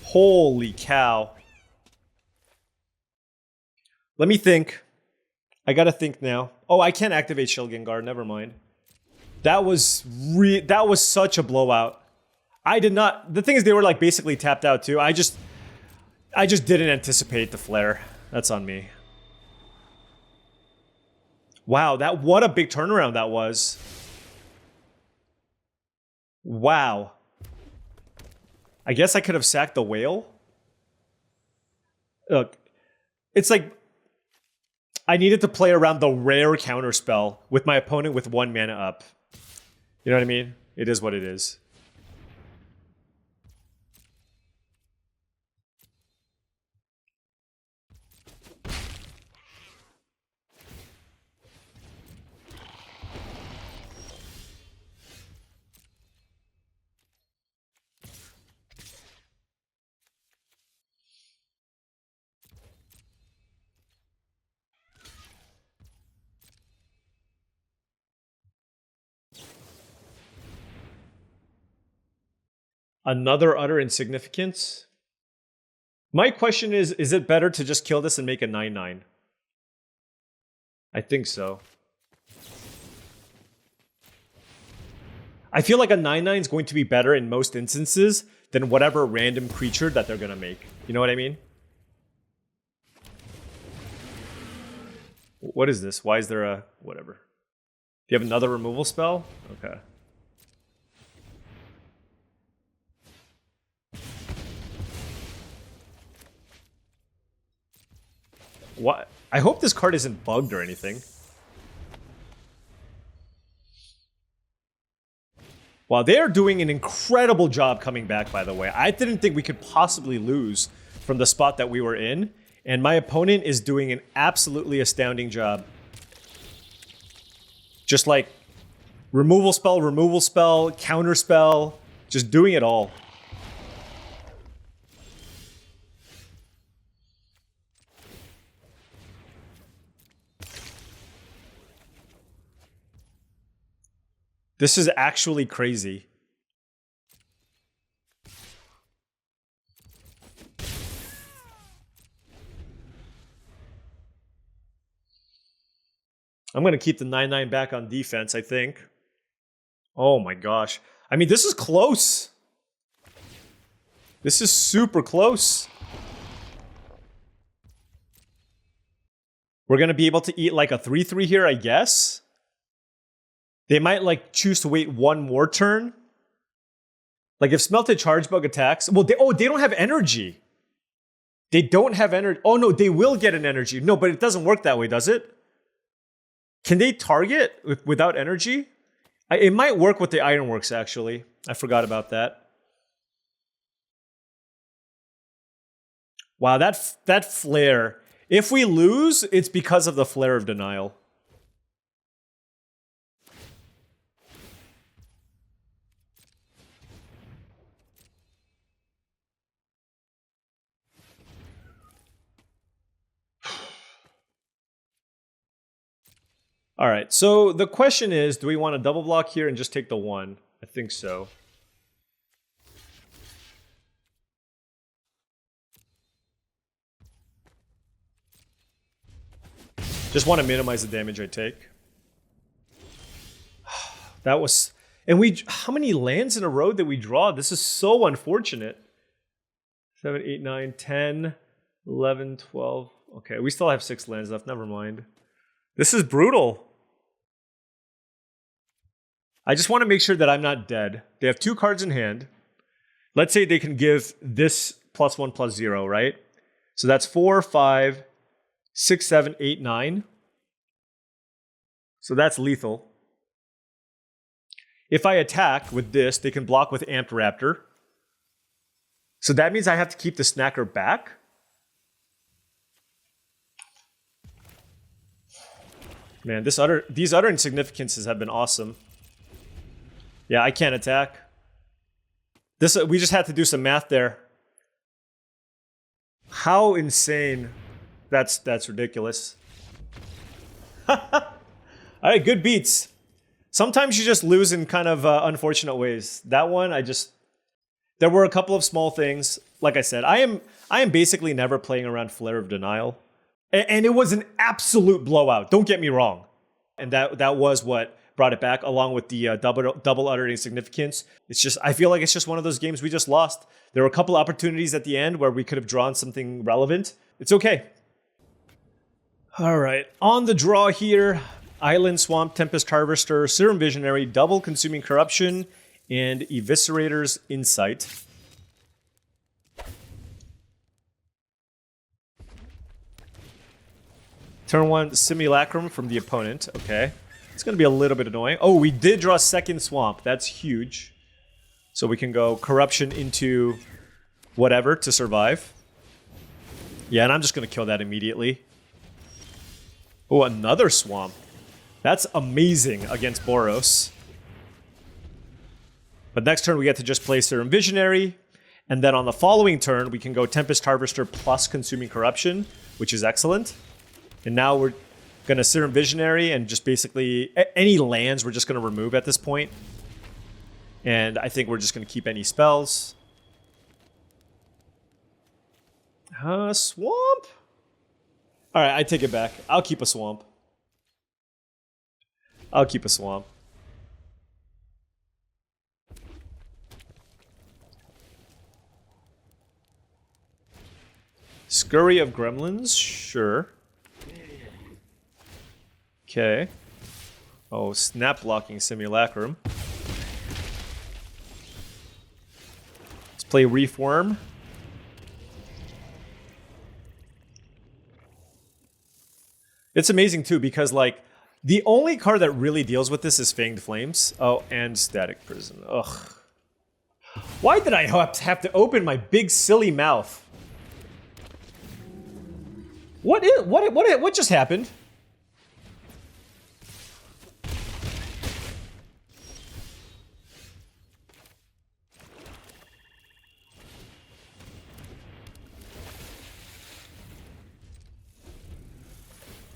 Holy cow. Let me think. I gotta think now. Oh, I can't activate Shilgengar. Never mind. That was such a blowout. I did not. The thing is, they were like basically tapped out too. I just didn't anticipate the flare. That's on me. Wow, what a big turnaround that was. Wow. I guess I could have sacked the whale. Look, it's like I needed to play around the rare counterspell with my opponent with 1 mana up. You know what I mean? It is what it is. Another utter insignificance? My question is it better to just kill this and make a 9/9? I think so. I feel like a 9/9 is going to be better in most instances than whatever random creature that they're going to make. You know what I mean? What is this? Why is there a... whatever. Do you have another removal spell? Okay. What? I hope this card isn't bugged or anything. Wow, they are doing an incredible job coming back, by the way. I didn't think we could possibly lose from the spot that we were in, and my opponent is doing an absolutely astounding job. Just like removal spell, counter spell, just doing it all. This is actually crazy. I'm going to keep the 9/9 back on defense, I think. Oh my gosh. I mean, this is close. This is super close. We're going to be able to eat like a 3/3 here, I guess. They might like choose to wait one more turn. Like if Smelted Chargebug attacks, well, they don't have energy. They don't have energy. Oh no, they will get an energy. No, but it doesn't work that way, does it? Can they target without energy? It might work with the Ironworks, actually. I forgot about that. Wow, that flare. If we lose, it's because of the Flare of Denial. All right, so the question is, do we want to double block here and just take the 1? I think so. Just want to minimize the damage I take. That was... And how many lands in a row did we draw? This is so unfortunate. 7, 8, 9, 10, 11, 12. Okay, we still have 6 lands left. Never mind. This is brutal. I just want to make sure that I'm not dead. They have 2 cards in hand. Let's say they can give this +1/+0, right? So that's 4, 5, 6, 7, 8, 9. So that's lethal. If I attack with this, they can block with Amped Raptor. So that means I have to keep the Snacker back. Man, these other insignificances have been awesome. Yeah, I can't attack. We just had to do some math there. How insane. That's ridiculous. All right, good beats. Sometimes you just lose in kind of unfortunate ways. That one, there were a couple of small things. Like I said, I am basically never playing around Flare of Denial. And it was an absolute blowout. Don't get me wrong. And that was what brought it back, along with the double utter insignificance. It's just, I feel like it's just one of those games we just lost. There were a couple opportunities at the end where we could have drawn something relevant. It's okay. All right, on the draw here, Island Swamp, Tempest Harvester, Serum Visionary, Double Consuming Corruption, and Eviscerator's Insight. Turn 1, Simulacrum from the opponent. Okay. It's going to be a little bit annoying. Oh, we did draw second Swamp. That's huge. So we can go Corruption into whatever to survive. Yeah, and I'm just going to kill that immediately. Oh, another Swamp. That's amazing against Boros. But next turn we get to just play Serum Visionary. And then on the following turn, we can go Tempest Harvester plus Consuming Corruption, which is excellent. And now we're going to Serum Visionary and just basically any lands we're just going to remove at this point. And I think we're just going to keep any spells. Swamp? All right, I take it back. I'll keep a Swamp. I'll keep a Swamp. Scurry of Gremlins? Sure. Okay. Oh, Snap Blocking Simulacrum. Let's play Reform. It's amazing too because like the only card that really deals with this is Fanged Flames. Oh, and Static Prison. Ugh. Why did I have to open my big silly mouth? What just happened?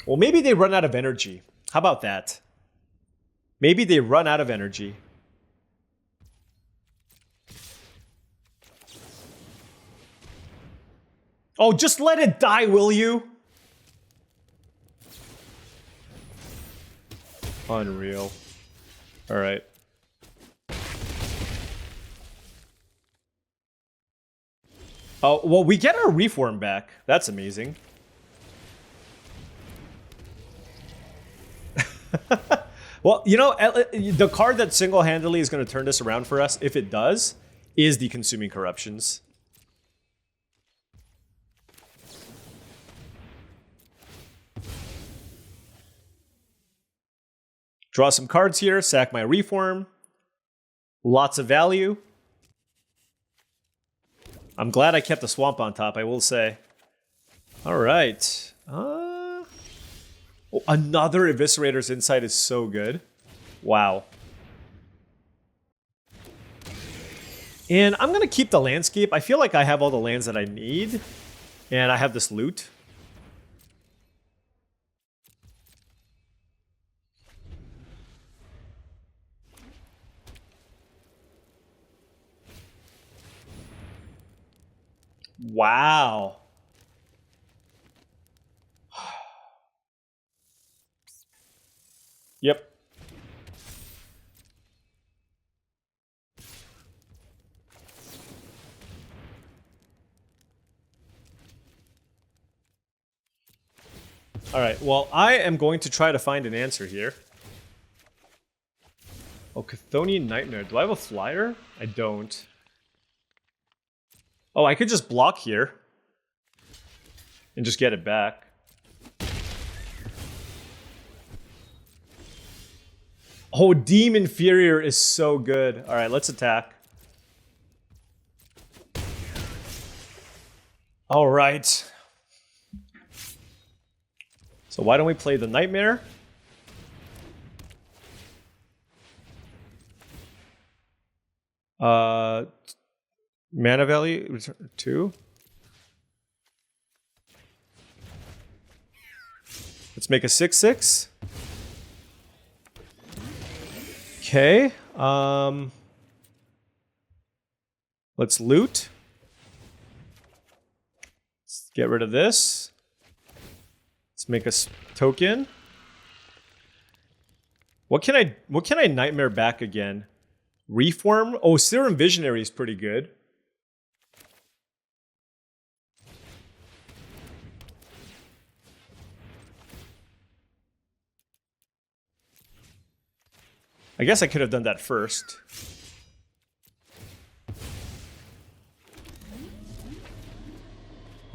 Well, maybe they run out of energy. How about that? Maybe they run out of energy. Oh, just let it die, will you? Unreal. All right. Oh, well, we get our Reform back. That's amazing. Well, you know, the card that single-handedly is going to turn this around for us, if it does, is the Consuming Corruptions. Draw some cards here, sack my Reform. Lots of value. I'm glad I kept the Swamp on top, I will say. All right. Oh, another Eviscerator's Insight is so good. Wow. And I'm going to keep the landscape. I feel like I have all the lands that I need. And I have this loot. Wow. Yep. All right, well, I am going to try to find an answer here. Oh, Chthonian Nightmare. Do I have a flyer? I don't. Oh, I could just block here. And just get it back. Oh, Demon Inferior is so good. All right, let's attack. All right. So why don't we play the Nightmare? Mana value, return 2. Let's make a 6/6. Okay. Let's loot. Let's get rid of this. Let's make a token. What can I Nightmare back again? Reform? Oh, Serum Visionary is pretty good. I guess I could have done that first.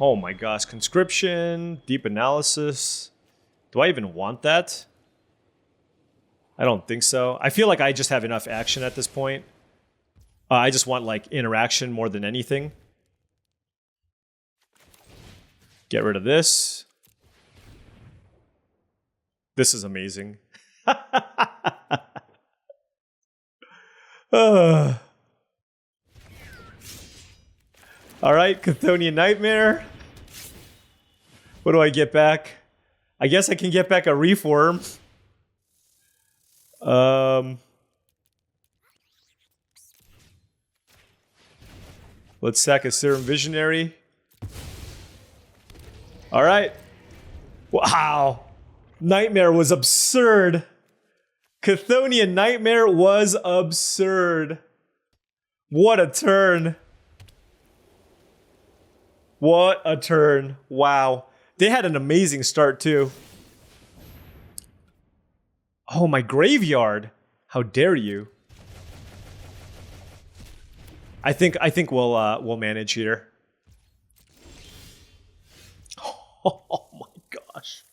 Oh my gosh, Conscription, Deep Analysis. Do I even want that? I don't think so. I feel like I just have enough action at this point. I just want like interaction more than anything. Get rid of this. This is amazing. All right, Chthonian Nightmare. What do I get back? I guess I can get back a Reform. Let's sack a Serum Visionary. All right. Wow. Nightmare was absurd. Chthonian Nightmare was absurd. What a turn. What a turn. Wow. They had an amazing start too. Oh, my graveyard. How dare you? I think we'll manage here. Oh my gosh.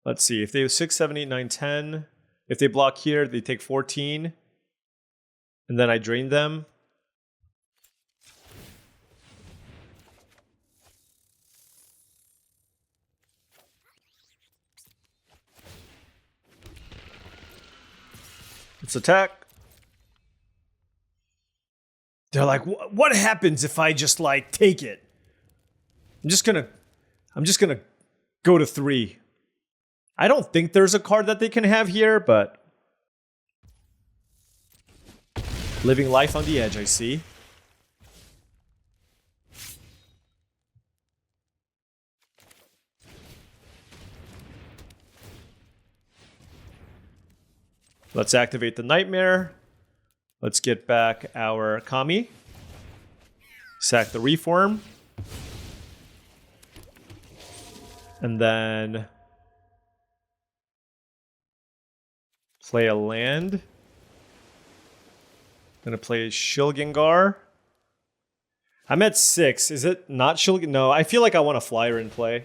Let's see. If they have 6, 7, 8, 9, 10. If they block here, they take 14. And then I drain them. Let's attack. They're like, what happens if I just like take it? I'm just gonna go to 3. I don't think there's a card that they can have here, but living life on the edge, I see. Let's activate the Nightmare. Let's get back our Kami. Sack the Reform. And then Play a land. Gonna play Shilgengar. I'm at 6. Is it not Shilgengar? No, I feel like I want a flyer in play.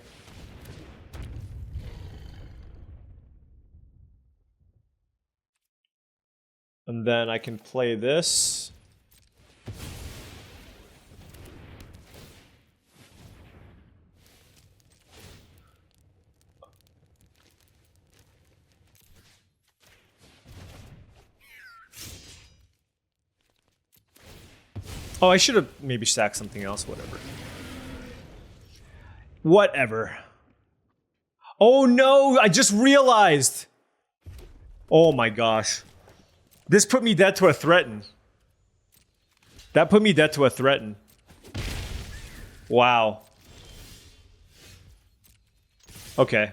And then I can play this. Oh, I should have maybe stacked something else, whatever. Whatever. Oh no, I just realized. Oh my gosh. This put me dead to a threaten. That put me dead to a threaten. Wow. Okay.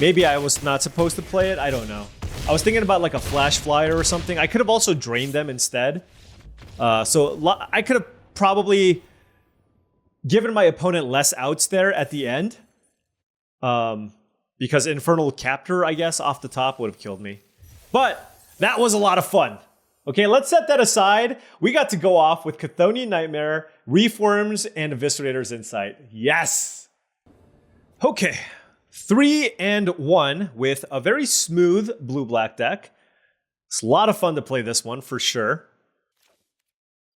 Maybe I was not supposed to play it, I don't know. I was thinking about like a flash flyer or something. I could have also drained them instead. So I could have probably given my opponent less outs there at the end. Because Infernal Captor, I guess, off the top would have killed me. But that was a lot of fun. Okay, let's set that aside. We got to go off with Chthonian Nightmare, Reforms, and Eviscerator's Insight. Yes! Okay, 3-1 with a very smooth blue-black deck. It's a lot of fun to play this one, for sure.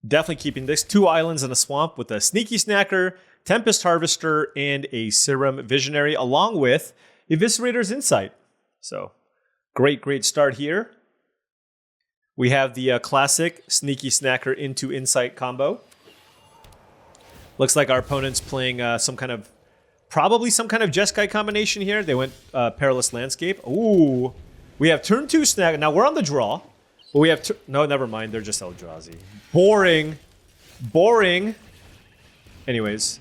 Definitely keeping this. 2 islands and a swamp with a Sneaky Snacker, Tempest Harvester, and a Serum Visionary, along with Eviscerator's Insight. So, great start here. We have the classic Sneaky Snacker into Insight combo. Looks like our opponent's playing probably some kind of Jeskai combination here. They went Perilous Landscape. Ooh. We have turn 2 Snacker. Now, we're on the draw. But we have... No, never mind. They're just Eldrazi. Boring. Boring. Anyways.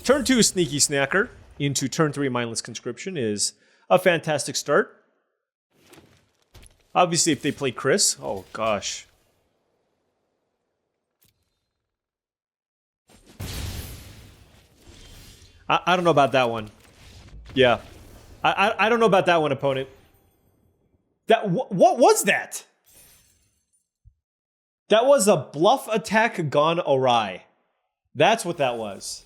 Turn 2 Sneaky Snacker into turn 3 Mindless Conscription is a fantastic start. Obviously, if they play Chris... Oh, gosh. I don't know about that one. Yeah. I don't know about that one, opponent. What was that? That was a bluff attack gone awry. That's what that was.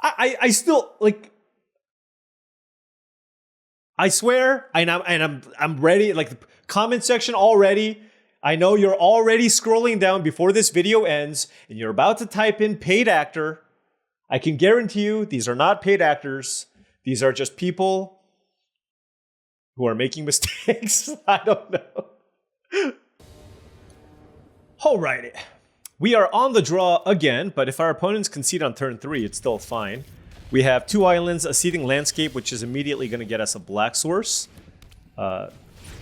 I still, like... I swear, I'm ready, like, the comment section already. I know you're already scrolling down before this video ends, and you're about to type in paid actor. I can guarantee you, these are not paid actors. These are just people who are making mistakes. I don't know. Alrighty. We are on the draw again, but if our opponents concede on turn 3, it's still fine. We have 2 islands, a Seething Landscape, which is immediately going to get us a black source.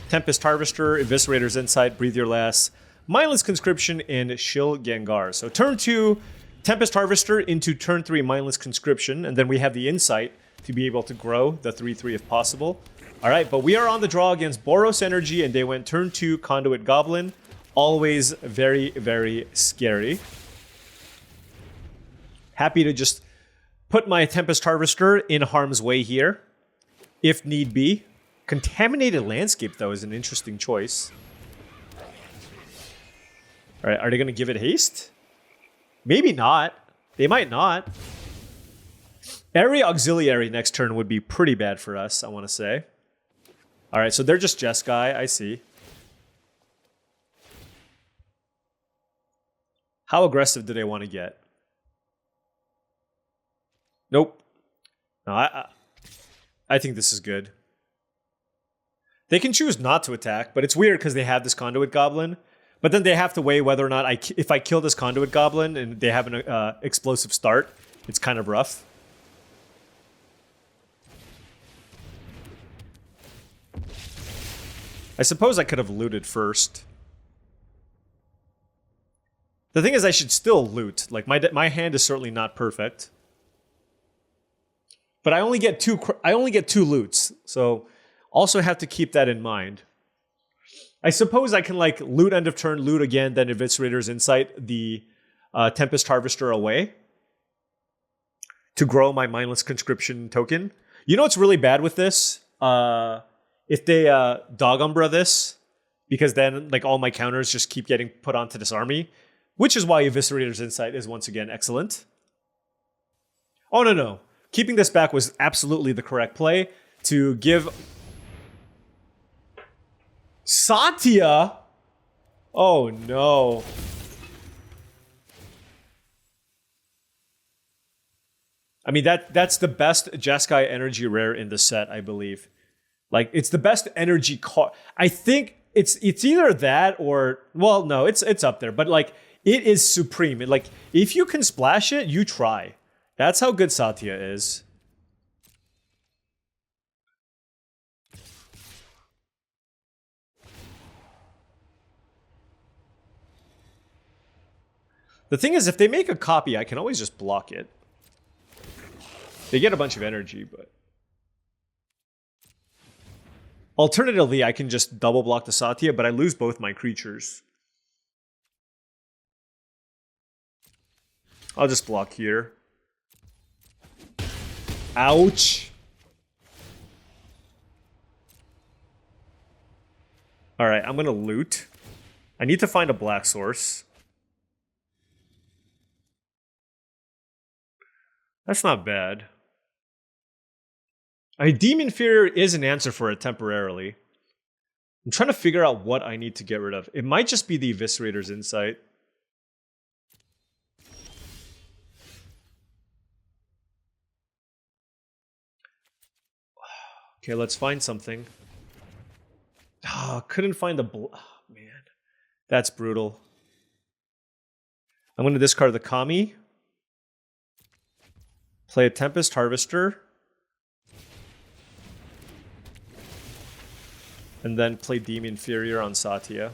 Tempest Harvester, Eviscerator's Insight, Breathe Your Last, Mindless Conscription, and Shilgengar. So turn 2, Tempest Harvester into turn 3 Mindless Conscription, and then we have the Insight to be able to grow the 3/3 if possible. Alright, but we are on the draw against Boros Energy, and they went turn 2 Conduit Goblin. Always very, very scary. Happy to just put my Tempest Harvester in harm's way here, if need be. Contaminated Landscape, though, is an interesting choice. Alright, are they going to give it haste? Maybe not. They might not. Area Auxiliary next turn would be pretty bad for us, I want to say. Alright, so they're just Jeskai, I see. How aggressive do they want to get? Nope. No, I think this is good. They can choose not to attack, but it's weird because they have this Conduit Goblin. But then they have to weigh whether or not if I kill this Conduit Goblin and they have an explosive start, it's kind of rough. I suppose I could have looted first. The thing is, I should still loot. Like, my hand is certainly not perfect. But I only get two loots, so also have to keep that in mind. I suppose I can, like, loot end of turn, loot again, then Eviscerator's Insight the Tempest Harvester away to grow my Mindless Conscription token. You know what's really bad with this? if they Dog Umbra this, because then like all my counters just keep getting put onto this army, which is why Eviscerator's Insight is once again excellent. Oh, no. Keeping this back was absolutely the correct play to give Satya. Oh, no. I mean, that's the best Jeskai energy rare in the set, I believe. Like, it's the best energy card. I think it's either that or, well, no, it's up there. But, like, it is supreme. Like, if you can splash it, you try. That's how good Satya is. The thing is, if they make a copy, I can always just block it. They get a bunch of energy, but... Alternatively, I can just double block the Satya, but I lose both my creatures. I'll just block here. Ouch! Alright, I'm gonna loot. I need to find a black source. That's not bad. I mean, Demon Fear is an answer for it temporarily. I'm trying to figure out what I need to get rid of. It might just be the Eviscerator's Insight. Okay, let's find something. Couldn't find the... Oh, man. That's brutal. I'm going to discard the Kami. Play a Tempest Harvester. And then play Demon Inferior on Satya.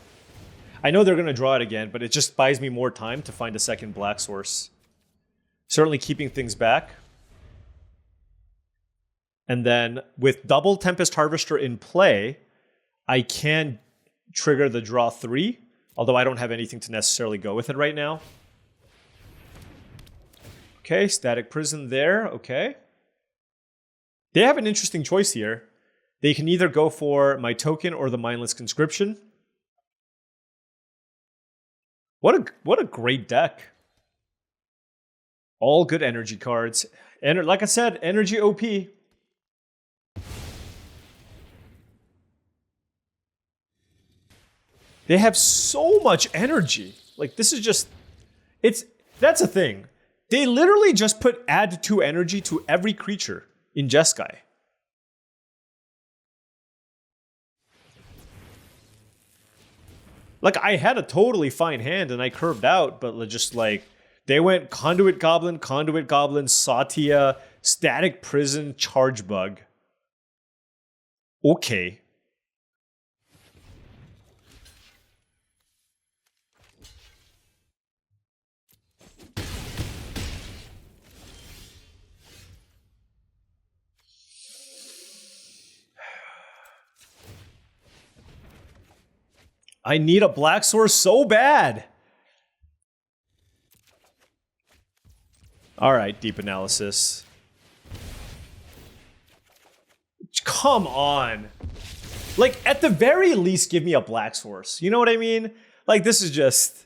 I know they're going to draw it again, but it just buys me more time to find a second black source. Certainly keeping things back. And then with double Tempest Harvester in play, I can trigger the draw 3, although I don't have anything to necessarily go with it right now. Okay, Static Prison there, okay. They have an interesting choice here. They can either go for my token or the Mindless Conscription. What a great deck. All good energy cards. And like I said, energy OP. They have so much energy. Like, this is just... That's a thing. They literally just put add 2 energy to every creature in Jeskai. Like, I had a totally fine hand and I curved out, but just like, they went Conduit Goblin, Satya, Static Prison, Charge Bug. Okay. I need a black source so bad. All right, deep analysis. Come on. Like, at the very least, give me a black source. You know what I mean? Like, this is just...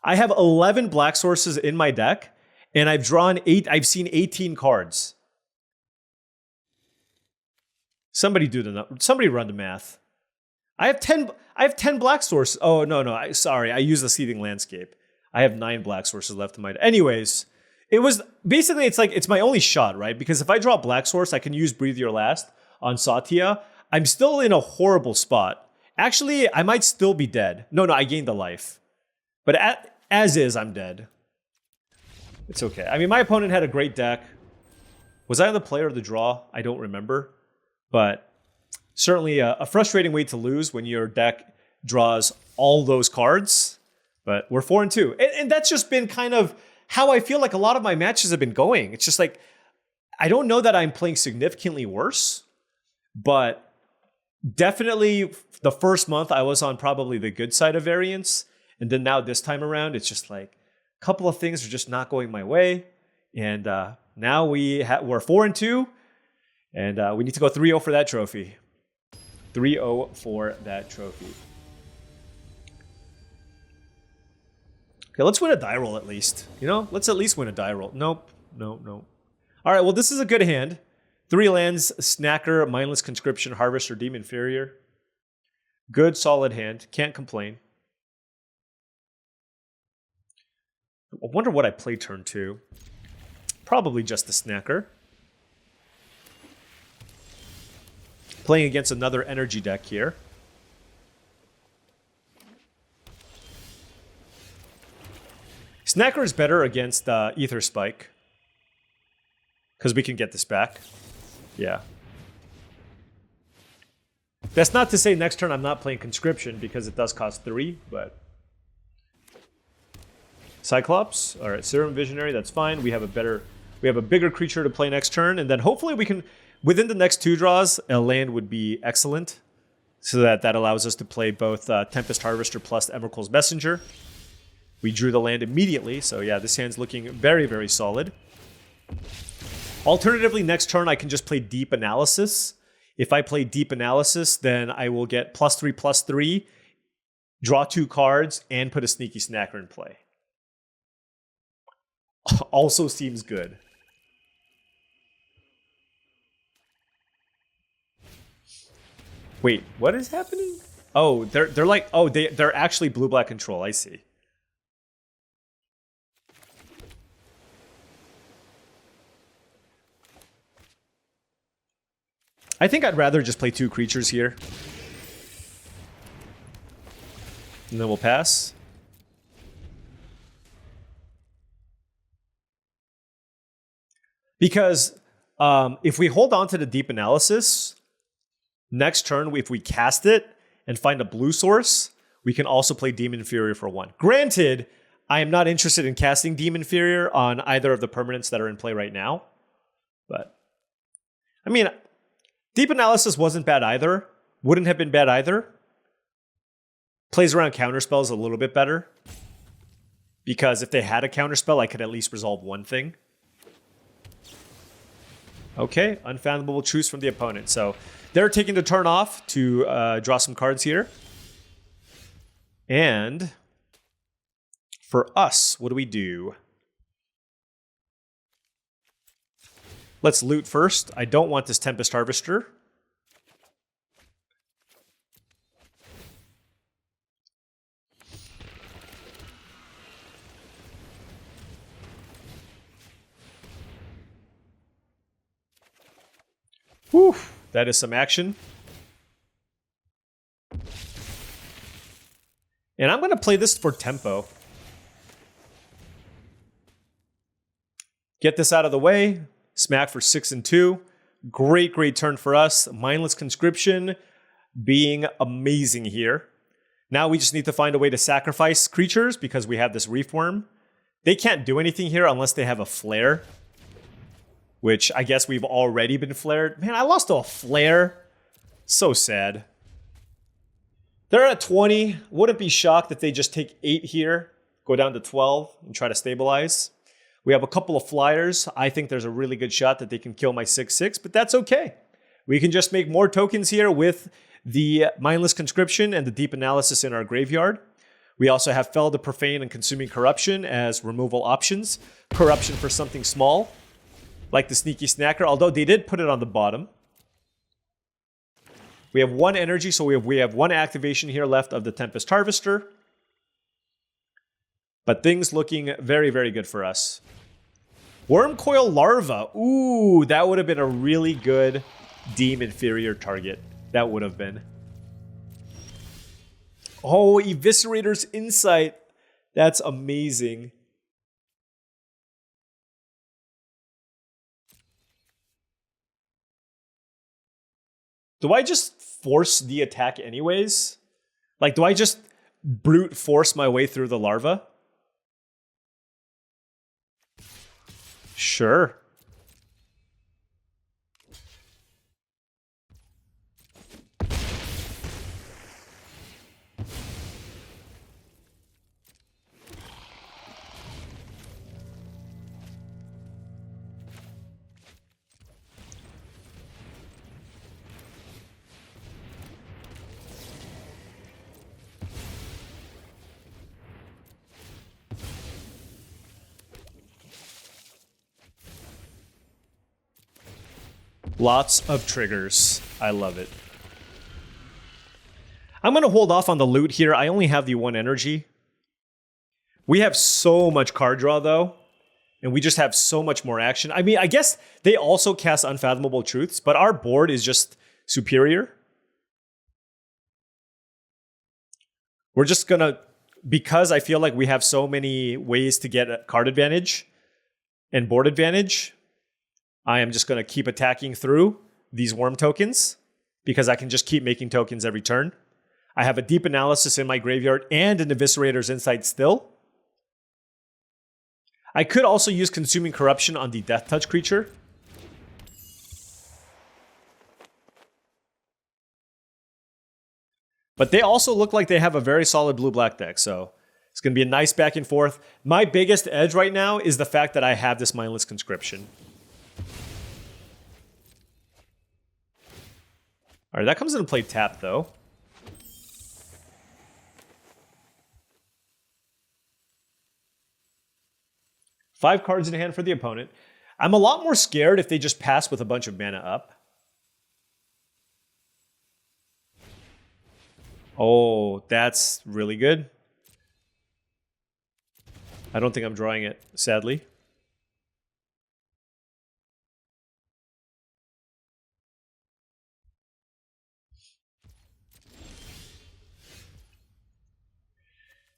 I have 11 black sources in my deck, and I've drawn 8. I've seen 18 cards. Somebody run the math. I have 10 black sources. Oh, no. Sorry, I used the Seething Landscape. I have 9 black sources left in my... Anyways, it was... Basically, it's like, it's my only shot, right? Because if I draw a black source, I can use Breathe Your Last on Satya. I'm still in a horrible spot. Actually, I might still be dead. No, I gained a life. But as is, I'm dead. It's okay. I mean, my opponent had a great deck. Was I on the play or the draw? I don't remember. But... certainly a frustrating way to lose when your deck draws all those cards. But we're 4-2. And that's just been kind of how I feel like a lot of my matches have been going. It's just like, I don't know that I'm playing significantly worse, but definitely the first month I was on probably the good side of variance. And then now this time around, it's just like a couple of things are just not going my way. And now we're 4-2, and we need to go 3-0 for that trophy. 3-0 for that trophy. Okay, let's win a die roll at least. You know, let's at least win a die roll. Nope. No. All right, well, this is a good hand. 3 lands, Snacker, Mindless Conscription, Harvester, Demon Inferior. Good, solid hand. Can't complain. I wonder what I play turn 2. Probably just the Snacker. Playing against another energy deck here. Snacker is better against Ether Spike. Because we can get this back. Yeah. That's not to say next turn I'm not playing Conscription because it does cost 3, but... Cyclops. All right, Serum Visionary, that's fine. We have a bigger creature to play next turn, and then hopefully we can, within the next 2 draws, a land would be excellent. So that allows us to play both Tempest Harvester plus Emrakul's Messenger. We drew the land immediately, so yeah, this hand's looking very, very solid. Alternatively, next turn I can just play Deep Analysis. If I play Deep Analysis, then I will get +3/+3, draw 2 cards, and put a Sneaky Snacker in play. Also seems good. Wait, what is happening? Oh, they're like, oh, they're actually blue-black control. I see. I think I'd rather just play 2 creatures here. And then we'll pass. Because if we hold on to the Deep Analysis, next turn, if we cast it and find a blue source, we can also play Demon Inferior for 1. Granted, I am not interested in casting Demon Inferior on either of the permanents that are in play right now. But, I mean, Deep Analysis wasn't bad either. Wouldn't have been bad either. Plays around counterspells a little bit better. Because if they had a counterspell, I could at least resolve one thing. Okay, Unfathomable Truce from the opponent. So they're taking the turn off to draw some cards here. And for us, what do we do? Let's loot first. I don't want this Tempest Harvester. Whew, that is some action. And I'm going to play this for tempo. Get this out of the way. Smack for 6 and 2. Great, great turn for us. Mindless Conscription being amazing here. Now we just need to find a way to sacrifice creatures because we have this Reef Worm. They can't do anything here unless they have a Flare, which I guess we've already been flared. Man, I lost to a Flare. So sad. They're at 20. Wouldn't be shocked if they just take 8 here, go down to 12, and try to stabilize. We have a couple of flyers. I think there's a really good shot that they can kill my 6/6, but that's okay. We can just make more tokens here with the Mindless Conscription and the Deep Analysis in our graveyard. We also have Fell the Profane and Consuming Corruption as removal options. Corruption for something small, like the Sneaky Snacker, although they did put it on the bottom. We have 1 energy, so we have 1 activation here left of the Tempest Harvester. But things looking very, very good for us. Wormcoil Larva. Ooh, that would have been a really good Deem Inferior target. That would have been. Oh, Eviscerator's Insight. That's amazing. Do I just force the attack anyways? Like, do I just brute force my way through the larva? Sure. Lots of triggers. I love it. I'm going to hold off on the loot here. I only have the 1 energy. We have so much card draw, though. And we just have so much more action. I mean, I guess they also cast Unfathomable Truths, but our board is just superior. We're just going to, because I feel like we have so many ways to get a card advantage and board advantage, I am just going to keep attacking through these worm tokens because I can just keep making tokens every turn. I have a Deep Analysis in my graveyard and an Eviscerator's Insight still. I could also use Consuming Corruption on the Death Touch creature. But they also look like they have a very solid blue-black deck, so it's going to be a nice back and forth. My biggest edge right now is the fact that I have this Mindless Conscription. All right, that comes into play tap, though. Five cards in hand for the opponent. I'm a lot more scared if they just pass with a bunch of mana up. Oh, that's really good. I don't think I'm drawing it, sadly.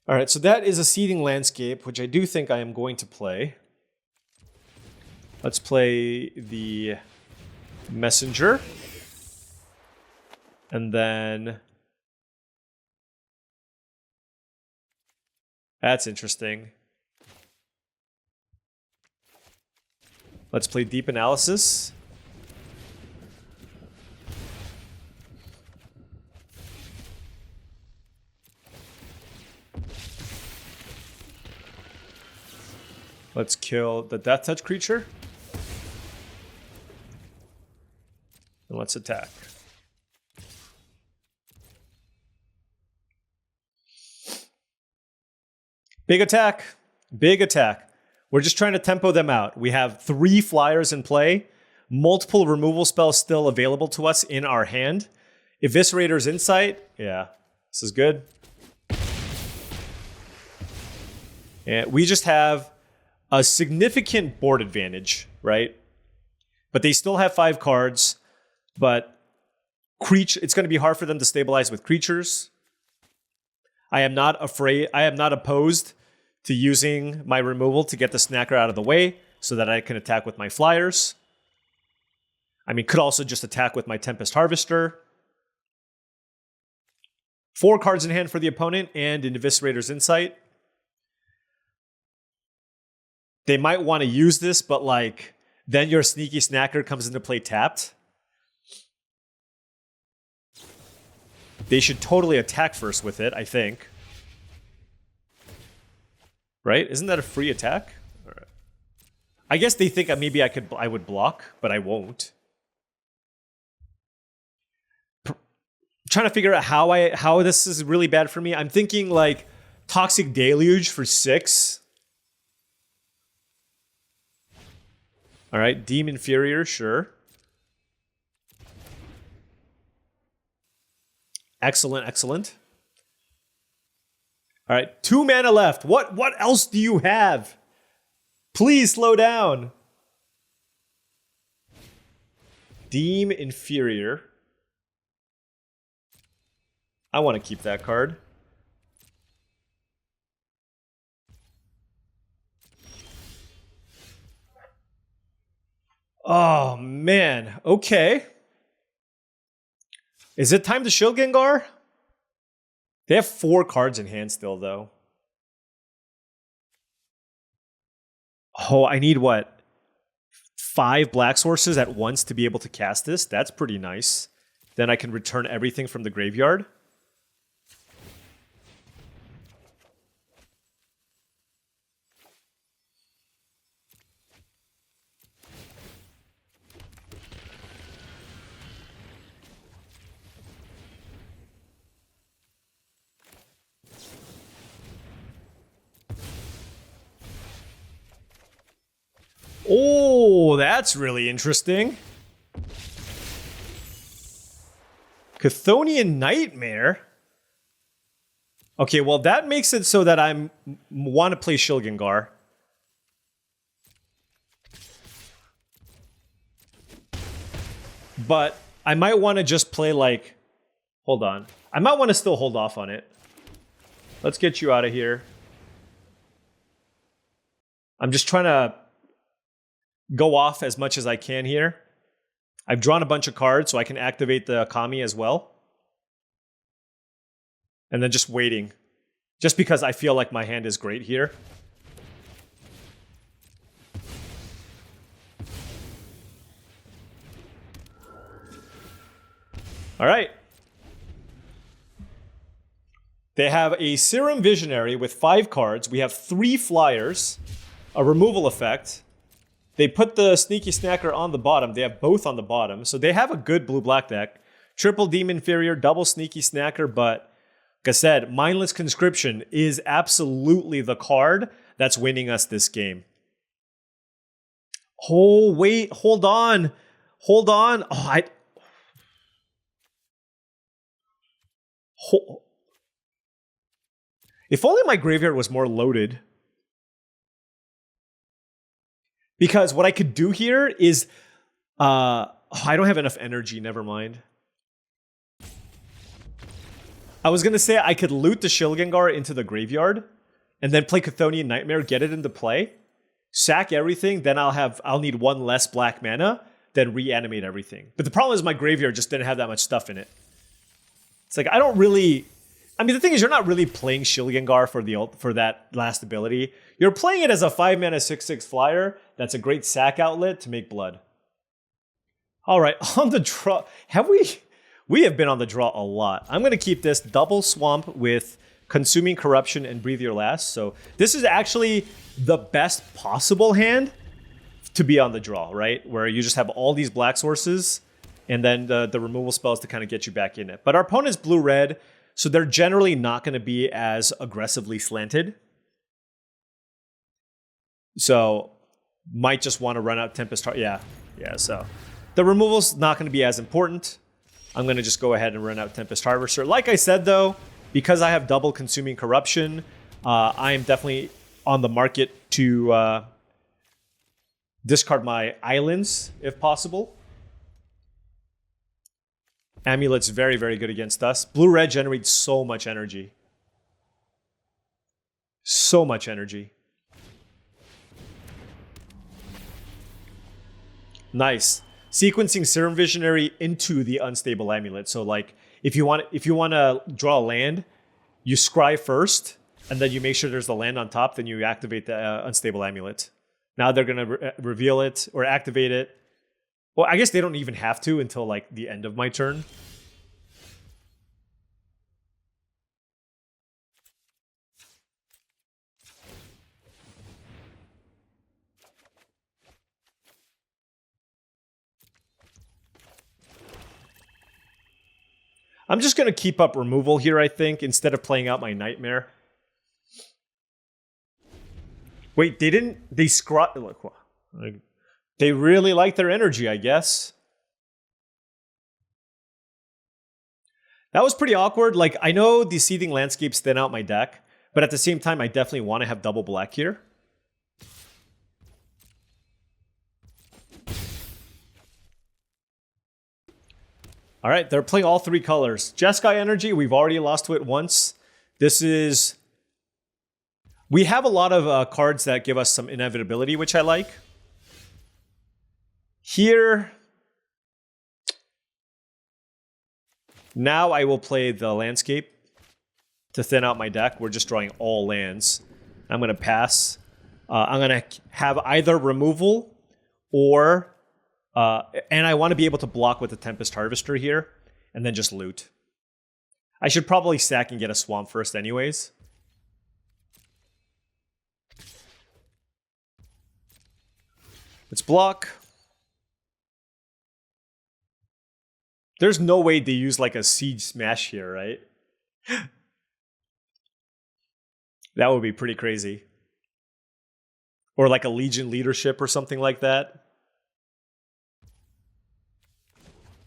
All right, so that is a Seething Landscape, which I do think I am going to play. Let's play the Messenger. And then... That's interesting. Let's play Deep Analysis. Let's kill the Death Touch creature. And let's attack. Big attack. Big attack. We're just trying to tempo them out. We have 3 flyers in play. Multiple removal spells still available to us in our hand. Eviscerator's Insight. Yeah, this is good. And we just have a significant board advantage, right? But they still have 5 cards. But it's going to be hard for them to stabilize with creatures. I am not opposed to using my removal to get the Snacker out of the way so that I can attack with my flyers. I mean, could also just attack with my Tempest Harvester. 4 cards in hand for the opponent and an Eviscerator's Insight. They might want to use this, but like, then your Sneaky Snacker comes into play tapped. They should totally attack first with it, I think. Right? Isn't that a free attack? All right. I guess they think maybe I would block, but I won't. Trying to figure out how this is really bad for me. I'm thinking like Toxic Deluge for 6. All right, Deem Inferior, sure. Excellent, excellent. All right, 2 mana left. What else do you have? Please slow down. Deem Inferior. I want to keep that card. Oh, man. Okay. Is it time to Shield Gengar? They have 4 cards in hand still, though. Oh, I need what? 5 black sources at once to be able to cast this? That's pretty nice. Then I can return everything from the graveyard. Oh, that's really interesting. Chthonian Nightmare? Okay, well, that makes it so that I want to play Shilgengar. But I might want to just play like... Hold on. I might want to still hold off on it. Let's get you out of here. I'm just trying to go off as much as I can here. I've drawn a bunch of cards so I can activate the Kami as well. And then just waiting. Just because I feel like my hand is great here. All right. They have a Serum Visionary with 5 cards. We have 3 flyers, a removal effect. They put the Sneaky Snacker on the bottom. They have both on the bottom. So they have a good blue-black deck. Triple Demon Inferior, double Sneaky Snacker, but like I said, Mindless Conscription is absolutely the card that's winning us this game. Oh, wait, hold on. Hold on. If only my graveyard was more loaded. Because what I could do here is... I don't have enough energy, never mind. I was going to say I could loot the Shilgengar into the graveyard, and then play Chthonian Nightmare, get it into play, sack everything, then I'll need 1 less black mana, then reanimate everything. But the problem is my graveyard just didn't have that much stuff in it. It's like, I don't really... I mean, the thing is, you're not really playing Shilgengar for that last ability. You're playing it as a 5-mana 6/6 flyer that's a great sack outlet to make blood. All right, on the draw... We have been on the draw a lot. I'm going to keep this double swamp with Consuming Corruption and Breathe Your Last. So this is actually the best possible hand to be on the draw, right? Where you just have all these black sources and then the removal spells to kind of get you back in it. But our opponent's blue-red, so they're generally not going to be as aggressively slanted. So might just want to run out Tempest Harvester. Yeah, so the removal's not going to be as important. I'm going to just go ahead and run out Tempest Harvester. Like I said, though, because I have double Consuming Corruption, I am definitely on the market to discard my islands, if possible. Amulet's very, very good against us. Blue-red generates so much energy. So much energy. Nice. Sequencing Serum Visionary into the Unstable Amulet. So like, if you want to draw a land, you scry first, and then you make sure there's the land on top, then you activate the Unstable Amulet. Now they're going to reveal it or activate it. Well, I guess they don't even have to until like the end of my turn. I'm just going to keep up removal here, I think, instead of playing out my Nightmare. Wait, they didn't... They They really like their energy, I guess. That was pretty awkward. Like, I know the Seething Landscapes thin out my deck, but at the same time, I definitely want to have double black here. All right, they're playing all 3 colors. Jeskai Energy, we've already lost to it once. This is... We have a lot of cards that give us some inevitability, which I like. Here... Now I will play the Landscape to thin out my deck. We're just drawing all lands. I'm going to pass. I'm going to have either removal or... and I want to be able to block with the Tempest Harvester here, and then just loot. I should probably sack and get a Swamp first anyways. Let's block. There's no way they use like a Siege Smash here, right? That would be pretty crazy. Or like a Legion Leadership or something like that.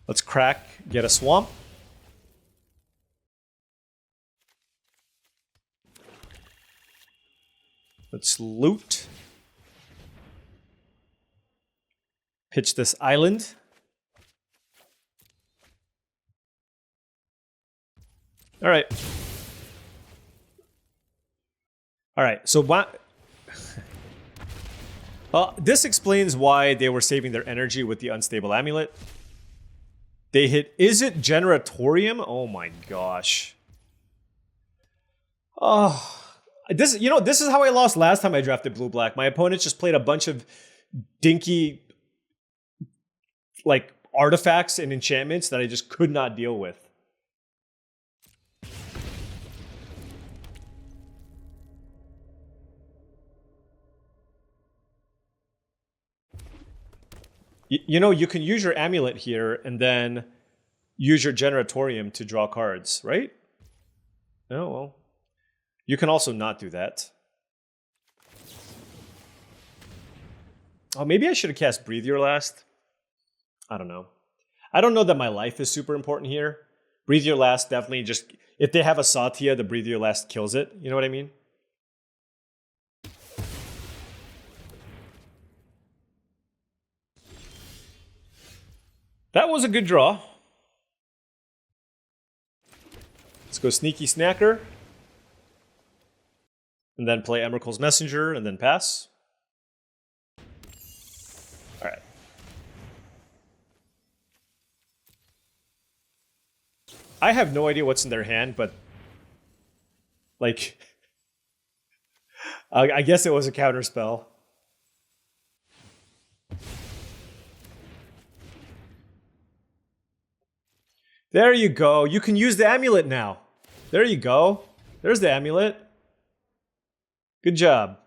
Let's crack, get a Swamp. Let's loot. Pitch this island. All right. All right. So what? This explains why they were saving their energy with the unstable amulet. They hit. Is it Generatorium? Oh my gosh. Oh. This is how I lost last time I drafted blue-black. My opponents just played a bunch of dinky, like, artifacts and enchantments that I just could not deal with. You can use your amulet here and then use your Generatorium to draw cards, right? Oh, well. You can also not do that. Oh, maybe I should have cast Breathe Your Last. I don't know. I don't know that my life is super important here. Breathe Your Last definitely just... If they have a Satya, the Breathe Your Last kills it. You know what I mean? That was a good draw. Let's go Sneaky Snacker. And then play Emrakul's Messenger, and then pass. All right. I have no idea what's in their hand, but... Like... I guess it was a counterspell. There you go. You can use the amulet now. There you go. There's the amulet. Good job.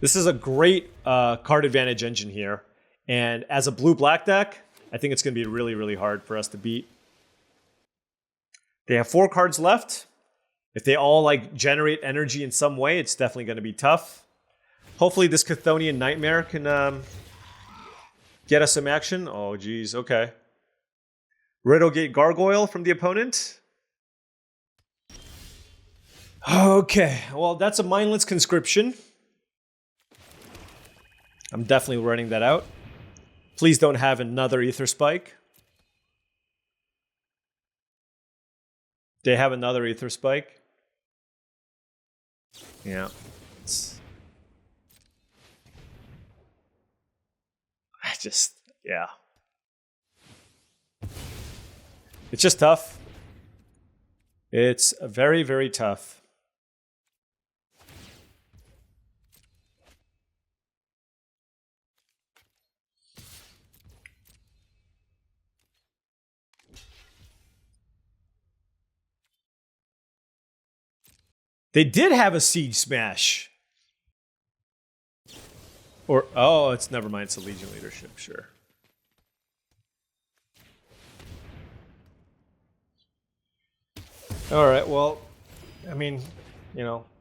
This is a great card advantage engine here. And as a blue-black deck, I think it's going to be really, really hard for us to beat. They have 4 cards left. If they all like generate energy in some way, it's definitely going to be tough. Hopefully this Chthonian Nightmare can get us some action. Oh, geez. Okay. Riddlegate Gargoyle from the opponent. Okay, well, that's a mindless conscription. I'm definitely running that out. Please don't have another Ether Spike. They have another Ether Spike. Yeah. Yeah. It's just tough. It's very, very tough. They did have a Siege Smash. Or, oh, it's never mind. It's a Legion Leadership, sure. All right, well, I mean,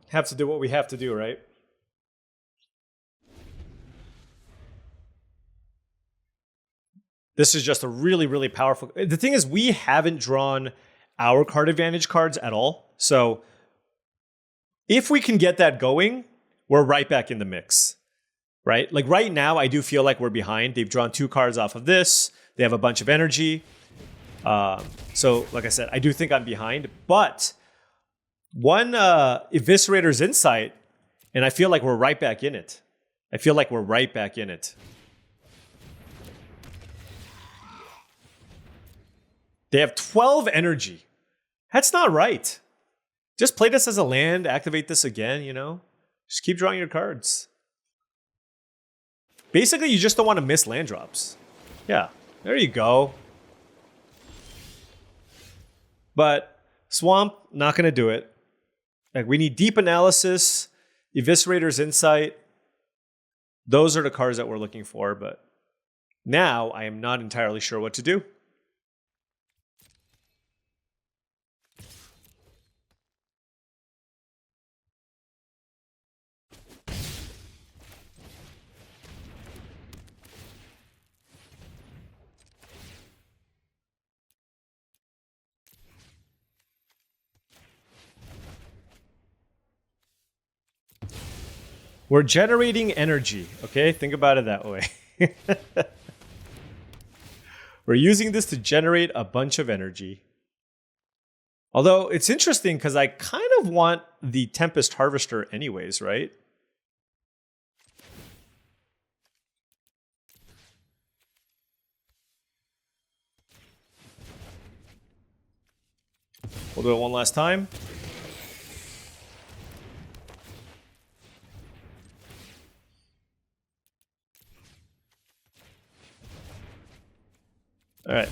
have to do what we have to do, right? This is just a really, really powerful... The thing is, we haven't drawn our card advantage cards at all. So if we can get that going, we're right back in the mix, right? Like right now, I do feel like we're behind. They've drawn 2 cards off of this. They have a bunch of energy. So like I said, I do think I'm behind. But one Eviscerator's Insight, and I feel like we're right back in it. They have 12 energy. That's not right. Just play this as a land, activate this again, Just keep drawing your cards. Basically, you just don't want to miss land drops. Yeah, there you go. But Swamp, not going to do it. Like, we need Deep Analysis, Eviscerator's Insight. Those are the cards that we're looking for, but now I am not entirely sure what to do. We're generating energy, okay? Think about it that way. We're using this to generate a bunch of energy. Although it's interesting because I kind of want the Tempest Harvester anyways, right? We'll do it one last time. All right.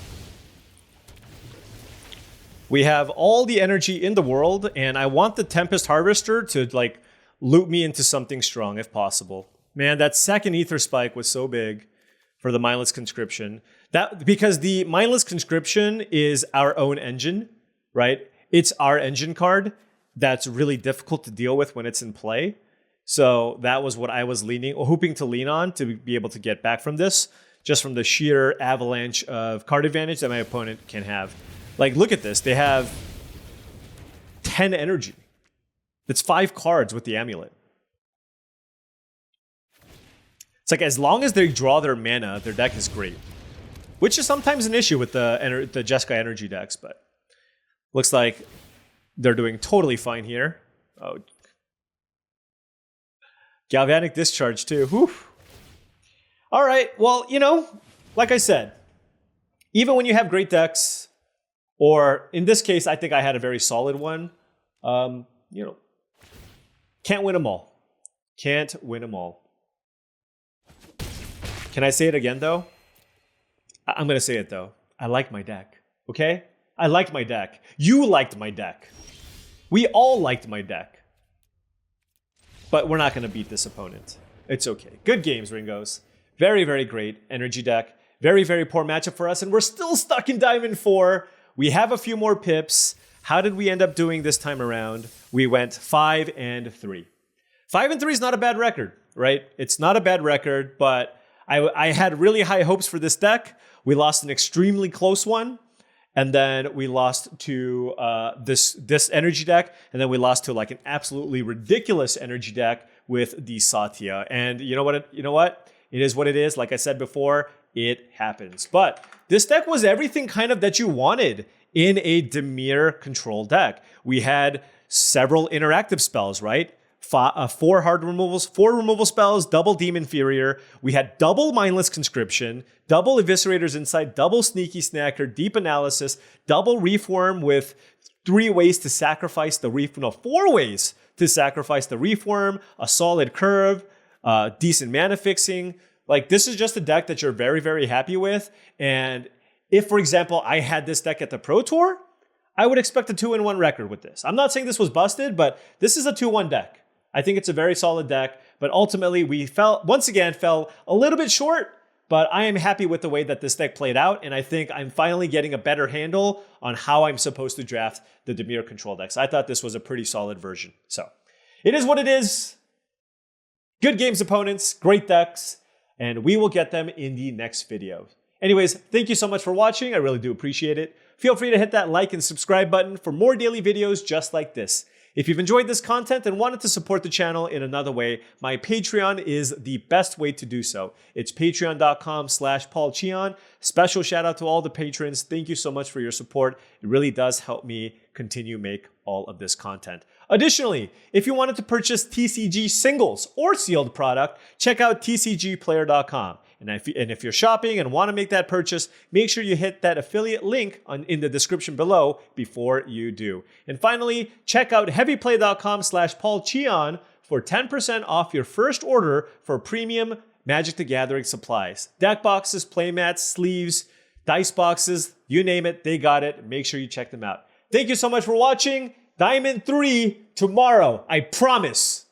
We have all the energy in the world, and I want the Tempest Harvester to like loop me into something strong if possible. Man, that second Ether Spike was so big for the Mindless Conscription. Because the Mindless Conscription is our own engine, right? It's our engine card that's really difficult to deal with when it's in play. So that was what I was hoping to lean on to be able to get back from this, just from the sheer avalanche of card advantage that my opponent can have. Like, look at this. They have 10 energy. That's 5 cards with the amulet. It's like, as long as they draw their mana, their deck is great. Which is sometimes an issue with the Jeskai energy decks, but looks like they're doing totally fine here. Oh. Galvanic Discharge, too. Whew. All right, well, you know, like I said, even when you have great decks, or in this case, I think I had a very solid one, you know, can't win them all. Can't win them all. Can I say it again, though? I'm going to say it, though. I like my deck, okay? I liked my deck. You liked my deck. We all liked my deck. But we're not going to beat this opponent. It's okay. Good games, Ringos. Very, very great energy deck. Very, very poor matchup for us, and we're still stuck in Diamond 4. We have a few more pips. How did we end up doing this time around? We went 5-3. 5-3 is not a bad record, right? It's not a bad record, but I had really high hopes for this deck. We lost an extremely close one, and then we lost to this energy deck, and then we lost to like an absolutely ridiculous energy deck with the Satya. And you know what? It is what it is. Like I said before, it happens. But this deck was everything kind of that you wanted in a Dimir control deck. We had several interactive spells, right? 4 hard removals, 4 removal spells, double Demon Inferior. We had double Mindless Conscription, double Eviscerator's Insight, double Sneaky Snacker, Deep Analysis, double Reform with 3 ways to sacrifice the Reform. No, 4 ways to sacrifice the Reform, a solid curve, decent mana fixing. Like, this is just a deck that you're very, very happy with. And if, for example, I had this deck at the Pro Tour, I would expect a 2-1 record with this. I'm not saying this was busted, but this is a 2-1 deck. I think it's a very solid deck, but ultimately we once again fell a little bit short, but I am happy with the way that this deck played out, and I think I'm finally getting a better handle on how I'm supposed to draft the Dimir control decks. I thought this was a pretty solid version. So it is what it is. Good games, opponents, great decks, and we will get them in the next video. Anyways, thank you so much for watching. I really do appreciate it. Feel free to hit that like and subscribe button for more daily videos just like this. If you've enjoyed this content and wanted to support the channel in another way, my Patreon is the best way to do so. It's patreon.com/paulcheon. Special shout out to all the patrons. Thank you so much for your support. It really does help me continue make all of this content. Additionally, if you wanted to purchase TCG singles or sealed product, check out tcgplayer.com. And if you're shopping and want to make that purchase, make sure you hit that affiliate link in the description below before you do. And finally, check out heavyplay.com/paulcheon for 10% off your first order for premium Magic the Gathering supplies. Deck boxes, playmats, sleeves, dice boxes, you name it, they got it. Make sure you check them out. Thank you so much for watching. Diamond 3 tomorrow, I promise.